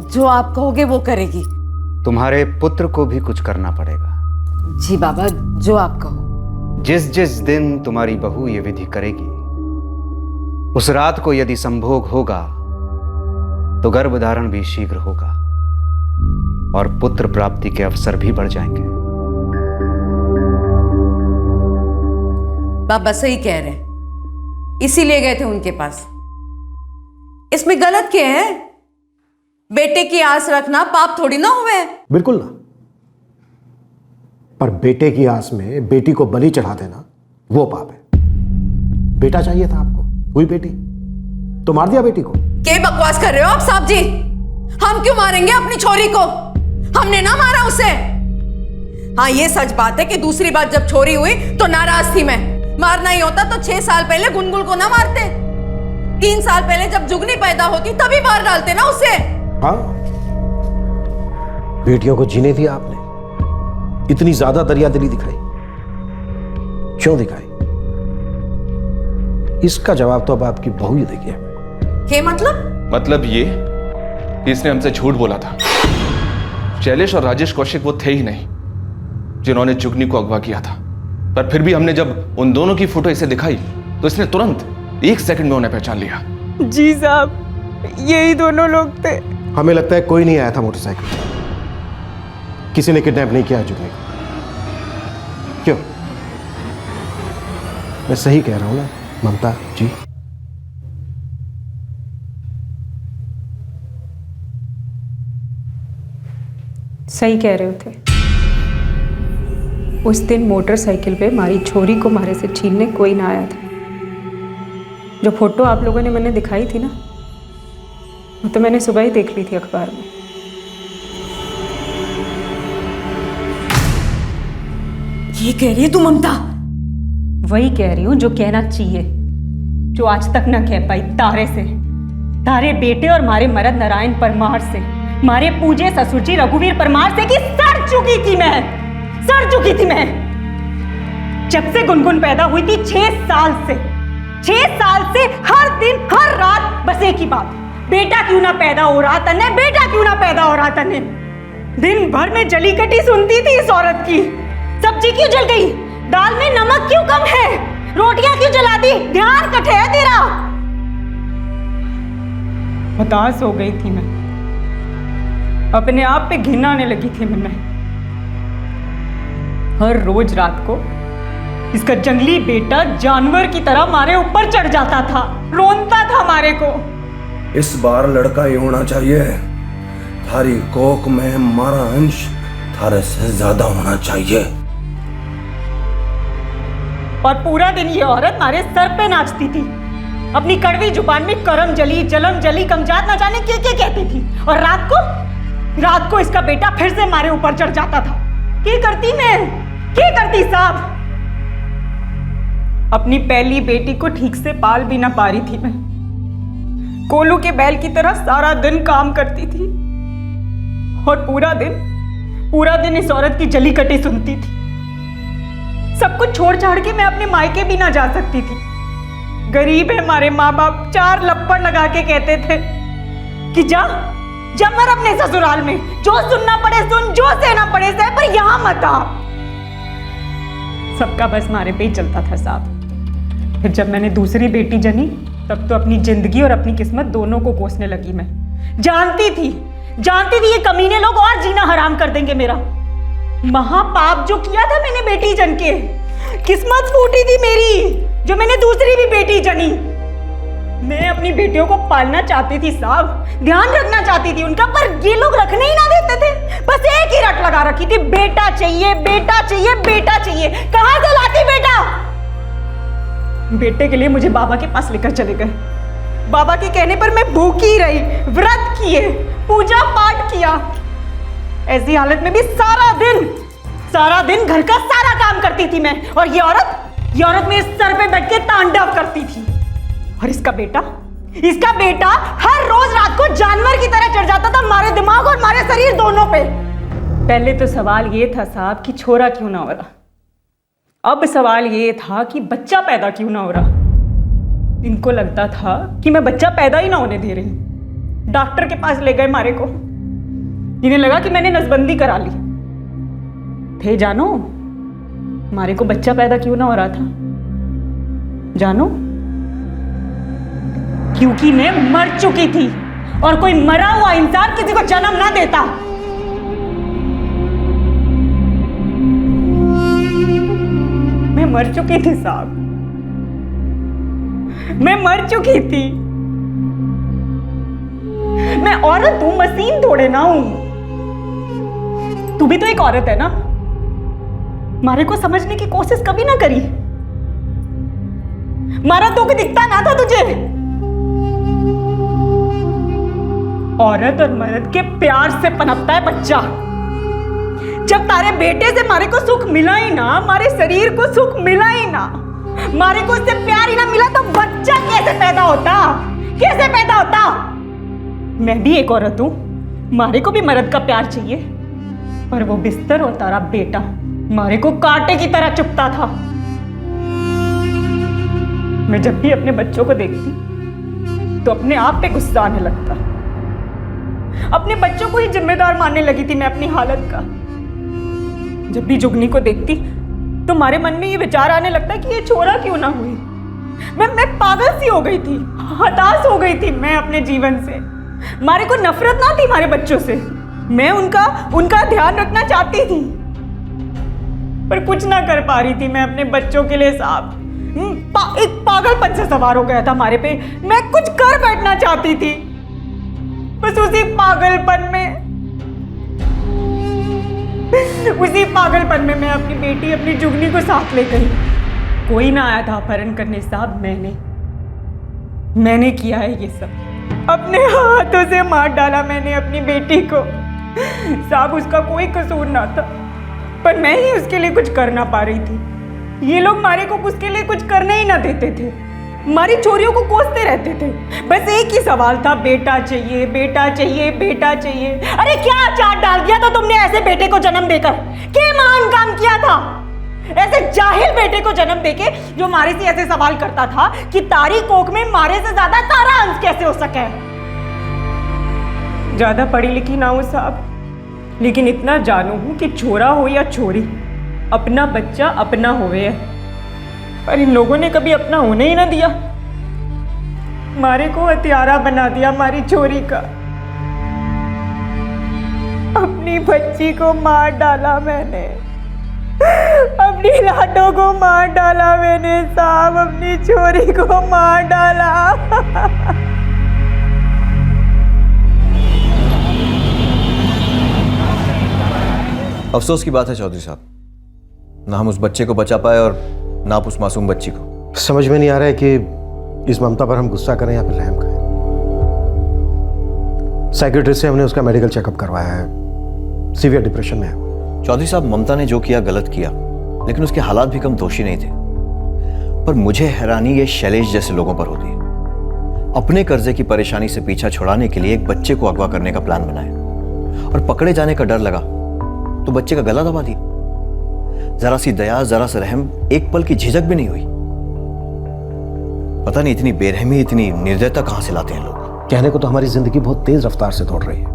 जो आप कहोगे वो करेगी। तुम्हारे पुत्र को भी कुछ करना पड़ेगा। जी बाबा, जो आप कहो। जिस जिस दिन तुम्हारी बहू ये विधि करेगी, उस रात को यदि संभोग होगा तो गर्भधारण भी शीघ्र होगा और पुत्र प्राप्ति के अवसर भी बढ़ जाएंगे। बाबा सही कह रहे हैं, इसीलिए गए थे उनके पास। इसमें गलत क्या है? बेटे की आस रखना पाप थोड़ी ना हुए। बिल्कुल ना, पर बेटे की आस में बेटी को बलि चढ़ा देना वो पाप है। बेटा चाहिए था आपको, हुई बेटी तो मार दिया बेटी को। क्या बकवास कर रहे हो आप साहब जी? हम क्यों मारेंगे अपनी छोरी को? हमने ना मारा उसे। हाँ, ये सच बात है कि दूसरी बार जब छोरी हुई तो नाराज थी मैं। मारना ही होता तो 6 साल पहले गुनगुन को ना मारते। 3 साल पहले जब जुगनी पैदा होती तभी मार डालते ना उसे। हाँ, बेटियों को जीने दिया आपने, इतनी ज्यादा दरियादिली दिखाई, क्यों दिखाई? इसका जवाब तो अब आपकी बहू ही देगी। क्या मतलब? मतलब ये कि इसने हमसे झूठ बोला था। शैलेश और राजेश कौशिक वो थे ही नहीं जिन्होंने जुगनी को अगवा किया था। पर फिर भी हमने जब उन दोनों की फोटो इसे दिखाई तो इसने तुरंत 1 सेकंड में उन्हें पहचान लिया। जी साहब, यही दोनों लोग थे। हमें लगता है कोई नहीं आया था मोटरसाइकिल, किसी ने किडनैप नहीं किया जुगनी को। क्यों? मैं सही कह रहा हूं ना ममता जी? सही कह रहे थे। उस दिन मोटरसाइकिल पे हमारी छोरी को मारे से छीनने कोई ना आया था। जो फोटो आप लोगों ने मैंने दिखाई थी ना, वो तो मैंने सुबह ही देख ली थी अखबार में। ये कह रही है तू ममता? वही कह रही हूँ जो कहना चाहिए, जो आज तक ना कह पाई। तारे से, तारे बेटे और मारे मरद नारायण परमार से, मारे पूजे ससुर जी रघुवीर परमार से कि सड़ चुकी थी मैं। सड़ चुकी थी मैं जब से गुनगुन पैदा हुई थी। 6 साल से, 6 साल से हर दिन हर रात बस एक ही बात, बेटा क्यों ना पैदा हो रहा तन्ने, बेटा क्यों ना पैदा हो रहा तन्ने। दिन भर में जली कटी सुनती थी इस औरत की। सब्जी क्यों जल गई, दाल में नमक क्यों कम है, रोटियां क्यों जला दी, ध्यान कटे है तेरा। हताश हो गई थी मैं, अपने आप पे घिन आने लगी थी मैं। हर रोज रात को इसका जंगली बेटा जानवर की तरह हमारे ऊपर चढ़ जाता था, रोनता था हमारे को। इस बार लड़का ही होना चाहिए। थारी कोख में हमारा अंश थारे से ज्यादा होना चाहिए। और पूरा दिन ये औरत हमारे सर पे नाचती थी, अपनी कड़वी जुबान में करम जली, जलम जली, कमजात ना जाने क्या क्या कहती थी। और रात को इसका बेटा फिर से हमारे ऊपर चढ़ जाता था। क्या करती साहब? अपनी पहली बेटी को ठीक से पाल भी ना पा रही थी मैं। कोलू के बैल की तरह सारा दिन काम करती थी और पूरा दिन इस औरत की जली कटी सुनती थी। सब कुछ छोड़ छाड़ के मैं अपने मायके भी ना जा सकती थी। गरीब है हमारे माँ बाप, 4 लप्पड़ लगा के कहते थे कि जा मर अपने ससुराल में, जो सुनना पड़े सुन, जो सहना पड़े सह, पर यहां मत आ। सबका बस मारे पे ही चलता था साहब। फिर जब मैंने दूसरी बेटी जनी तब तो अपनी जिंदगी और अपनी किस्मत दोनों को कोसने लगी। मैं जानती थी ये कमीने लोग और जीना हराम कर देंगे मेरा। महापाप जो किया था मैंने बेटी जन के, किस्मत फूटी थी मेरी जो मैंने दूसरी भी बेटी जनी। मैं अपनी बेटियों को पालना चाहती थी साहब, ध्यान रखना चाहती थी उनका, पर ये लोग रखने ही ना देते थे। बस एक ही रट लगा रखी थी, बेटा चाहिए, बेटा चाहिए, बेटा चाहिए। कहां से लाती बेटा? बेटे के लिए मुझे बाबा के पास लेकर चले गए। बाबा के कहने पर मैं भूखी रही, व्रत किए, पूजा पाठ किया। ऐसी हालत में भी सारा दिन घर का सारा काम करती थी मैं। और ये औरत मेरे सर पे बैठ के तांडव करती थी। और इसका बेटा हर रोज रात को जानवर की तरह चढ़ जाता था हमारे दिमाग और हमारे शरीर दोनों पे। पहले तो सवाल ये था साहब कि छोरा क्यों ना हो रहा, अब सवाल ये था कि बच्चा पैदा क्यों ना हो रहा। इनको लगता था कि मैं बच्चा पैदा ही ना होने दे रही। डॉक्टर के पास ले गए मारे को, इन्हें लगा कि मैंने नसबंदी करा ली। थे जानो मारे को बच्चा पैदा क्यों ना हो रहा था? जानो, क्योंकि मैं मर चुकी थी और कोई मरा हुआ इंसान किसी को जन्म ना देता। मैं मर चुकी थी साहब, मैं मर चुकी थी। मैं औरत हूं, मशीन थोड़े ना हूं। तू भी तो एक औरत है ना? मारे को समझने की कोशिश कभी ना करी। मारा तो कि दिखता ना था तुझे? औरत और मर्द के प्यार से पनपता है बच्चा। जब तारे बेटे से मारे को सुख मिला ही ना, हमारे शरीर को सुख मिला ही ना, मारे को उससे प्यार ही ना मिला, तो बच्चा कैसे पैदा होता? कैसे पैदा होता? मैं भी एक औरत हूं, मारे को भी मर्द का प्यार चाहिए, पर वो बिस्तर और तारा बेटा मारे को कांटे की तरह चुभता था। मैं जब भी अपने बच्चों को देखती तो अपने आप पे गुस्सा आने लगता। अपने बच्चों को ही जिम्मेदार मानने लगी थी मैं अपनी हालत का। जब भी जुगनी को देखती तो हमारे मन में ये विचार आने लगता कि ये छोरा क्यों ना हुई। मैं पागल सी हो गई थी, हताश हो गई थी मैं अपने जीवन से। मारे को नफरत ना थी हमारे बच्चों से, मैं उनका ध्यान रखना चाहती थी, पर कुछ ना कर पा रही थी मैं अपने बच्चों के लिए साहब। एक पागलपन से सवार हो गया था हमारे पे। मैं कुछ कर बैठना चाहती थी, बस उसी पागलपन में मैं अपनी बेटी, अपनी जुगनी को साथ ले गई। कोई ना आया था अपहरण करने साहब, मैंने किया है ये सब। अपने हाथों से मार डाला मैंने अपनी बेटी को साहब। उसका कोई कसूर ना था, पर मैं ही उसके लिए कुछ कर ना पा रही थी। ये लोग मारे को उसके लिए कुछ करने ही ना देते थे, हमारी छोरियों को कोसते रहते थे। बस एक ही सवाल था, बेटा चाहिए, बेटा चाहिए, बेटा चाहिए। अरे क्या चाट डाल दिया था तुमने ऐसे बेटे को जन्म देकर? क्या महान काम किया था ऐसे जाहिल बेटे को जन्म देके, जो मारे से ऐसे सवाल करता था कि तारी कोख में मारे से ज्यादा तारा अंश कैसे हो सके। ज्यादा पढ़ी लिखी ना हो साहब, लेकिन इतना जानू हूं कि छोरा हो या छोरी, अपना बच्चा अपना होवे है। पर इन लोगों ने कभी अपना होने ही ना दिया, मारे को हत्यारा बना दिया हमारी छोरी का। अपनी बच्ची को मार डाला मैंने, अपनी लाडो को मार डाला मैंने साहब, अपनी छोरी को मार डाला। अफसोस की बात है चौधरी साहब, ना हम उस बच्चे को बचा पाए और ना आप उस मासूम बच्ची को। समझ में नहीं आ रहा है कि इस ममता पर हम गुस्सा करें या फिर रहम करें। साइकेट्रिस्ट से हमने उसका मेडिकल चेकअप करवाया है, सीवियर डिप्रेशन में है। चौधरी साहब, ममता ने जो किया गलत किया, लेकिन उसके हालात भी कम दोषी नहीं थे। पर मुझे हैरानी ये शैलेश जैसे लोगों पर होती है। अपने कर्जे की परेशानी से पीछा छुड़ाने के लिए एक बच्चे को अगवा करने का प्लान बनाया और पकड़े जाने का डर लगा तो बच्चे का गला दबा दिया। जरा सी दया, जरा सा रहम, एक पल की झिझक भी नहीं हुई। पता नहीं इतनी बेरहमी, इतनी निर्दयता कहां से लाते हैं लोग। कहने को तो हमारी जिंदगी बहुत तेज रफ्तार से दौड़ रही है,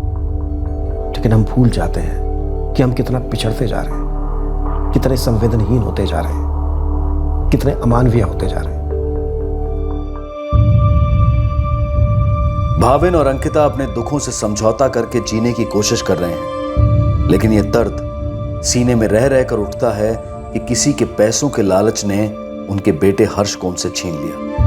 लेकिन हम भूल जाते हैं कि हम कितना पिछड़ते जा रहे हैं, कितने संवेदनहीन होते जा रहे हैं, कितने अमानवीय होते जा रहे हैं। भाविन और अंकिता अपने दुखों से समझौता करके जीने की कोशिश कर रहे हैं, लेकिन यह दर्द सीने में रह रहकर उठता है कि किसी के पैसों के लालच ने उनके बेटे हर्ष को उनसे छीन लिया।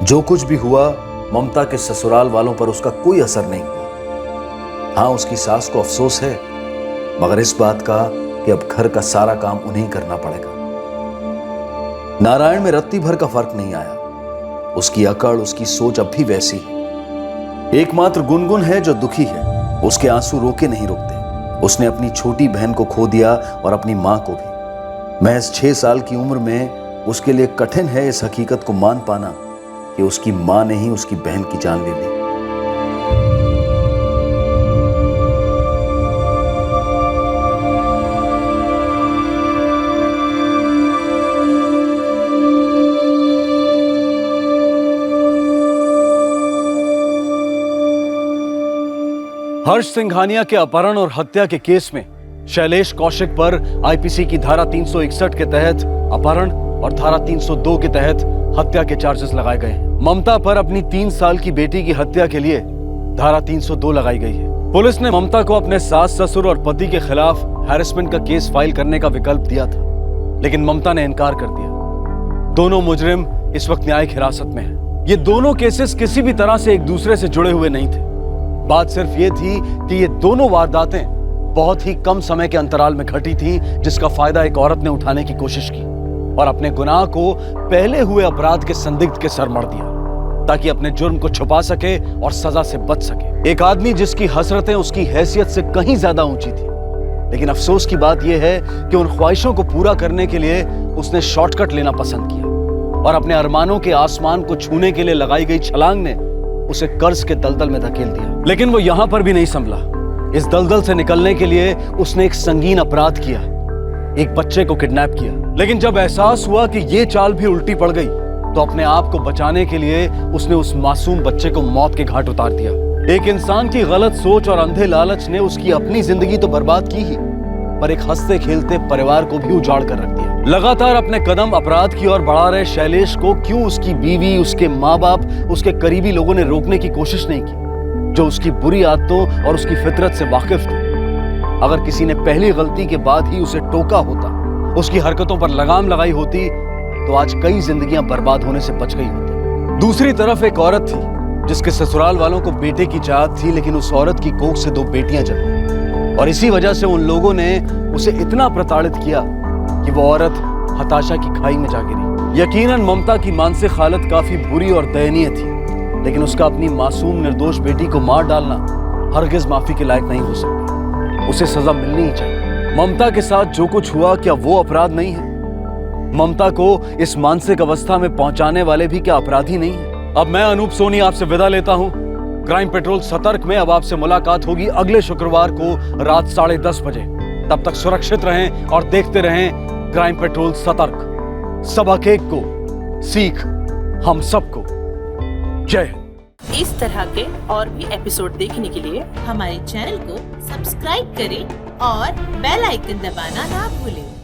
जो कुछ भी हुआ, ममता के ससुराल वालों पर उसका कोई असर नहीं हुआ। हां, उसकी सास को अफसोस है, मगर इस बात का कि अब घर का सारा काम उन्हें करना पड़ेगा। नारायण में रत्ती भर का फर्क नहीं आया। उसकी अकड़, उसकी सोच अब भी वैसी है। एकमात्र गुनगुन है जो दुखी है। उसके आंसू रोके नहीं रुकते। उसने अपनी छोटी बहन को खो दिया और अपनी मां को भी। महज 6 साल की उम्र में उसके लिए कठिन है इस हकीकत को मान पाना कि उसकी मां ने ही उसकी बहन की जान ले ली। हर्ष सिंघानिया के अपहरण और हत्या के केस में शैलेश कौशिक पर आईपीसी की धारा 361 के तहत अपहरण और धारा 302 के तहत हत्या के चार्जेस लगाए गए हैं। ममता पर अपनी 3 साल की बेटी की हत्या के लिए धारा 302 लगाई गई है। पुलिस ने ममता को अपने सास, ससुर और पति के खिलाफ हैरेसमेंट का केस फाइल करने का विकल्प दिया था, लेकिन ममता ने इनकार कर दिया। दोनों मुजरिम इस वक्त न्यायिक हिरासत में हैं। ये दोनों केसेस किसी भी तरह से एक दूसरे से जुड़े हुए नहीं थे। बात सिर्फ ये थी कि ये दोनों वारदातें बहुत ही कम समय के अंतराल में घटी थी, जिसका फायदा एक औरत ने उठाने की कोशिश की और अपने गुनाह को पहले हुए अपराध के संदिग्ध के सर मढ़ दिया ताकि अपने जुर्म को छुपा सके और सजा से बच सके। एक आदमी जिसकी हसरतें उसकी हैसियत से कहीं ज्यादा ऊंची थी, लेकिन अफसोस की बात यह है कि उन ख्वाहिशों को पूरा करने के लिए उसने शॉर्टकट लेना पसंद किया और अपने अरमानों के आसमान को छूने के लिए लगाई गई छलांग ने उसे कर्ज के दलदल में धकेल दिया। लेकिन वो यहां पर भी नहीं संभला। इस दलदल से निकलने के लिए उसने एक संगीन अपराध किया, एक बच्चे को किडनैप किया। लेकिन जब एहसास हुआ कि ये चाल भी उल्टी पड़ गई तो अपने आप को बचाने के लिए उसने उस मासूम बच्चे को मौत के घाट उतार दिया। एक इंसान की गलत सोच और अंधे लालच ने उसकी अपनी जिंदगी तो बर्बाद की ही, पर एक हंसते खेलते परिवार को भी उजाड़ कर रख दिया। लगातार अपने कदम अपराध की ओर बढ़ा रहे शैलेश को क्यों उसकी बीवी, उसके माँ बाप, उसके करीबी लोगों ने रोकने की कोशिश नहीं की, जो उसकी बुरी आदतों और उसकी फितरत से वाकिफ थे। अगर किसी ने पहली गलती के बाद ही उसे टोका होता, उसकी हरकतों पर लगाम लगाई होती, तो आज कई जिंदगियां बर्बाद होने से बच गई होती। दूसरी तरफ एक औरत थी जिसके ससुराल वालों को बेटे की चाहत थी, लेकिन उस औरत की कोख से 2 बेटियां जन्मी और इसी वजह से उन लोगों ने उसे इतना प्रताड़ित किया कि वो औरत हताशा की खाई में जा गिरी। यकीनन ममता की मानसिक हालत काफी बुरी और दयनीय थी, लेकिन उसका अपनी मासूम निर्दोष बेटी को मार डालना हरगिज माफी के लायक नहीं हो सकता। उसे सजा मिलनी ही चाहिए। ममता के साथ जो कुछ हुआ, क्या वो अपराध नहीं है? ममता को इस मानसिक अवस्था में पहुंचाने वाले भी क्या अपराधी नहीं है? अब मैं अनूप सोनी आपसे विदा लेता हूं। क्राइम पेट्रोल सतर्क में अब आपसे मुलाकात होगी अगले शुक्रवार को रात 10:30 बजे। तब तक सुरक्षित रहें और देखते रहें क्राइम पेट्रोल सतर्क। सबक एक को, सीख हम सबको। जय हिंद। इस तरह के और भी एपिसोड देखने के लिए हमारे चैनल को सब्सक्राइब करें और बेल आइकन दबाना ना भूलें।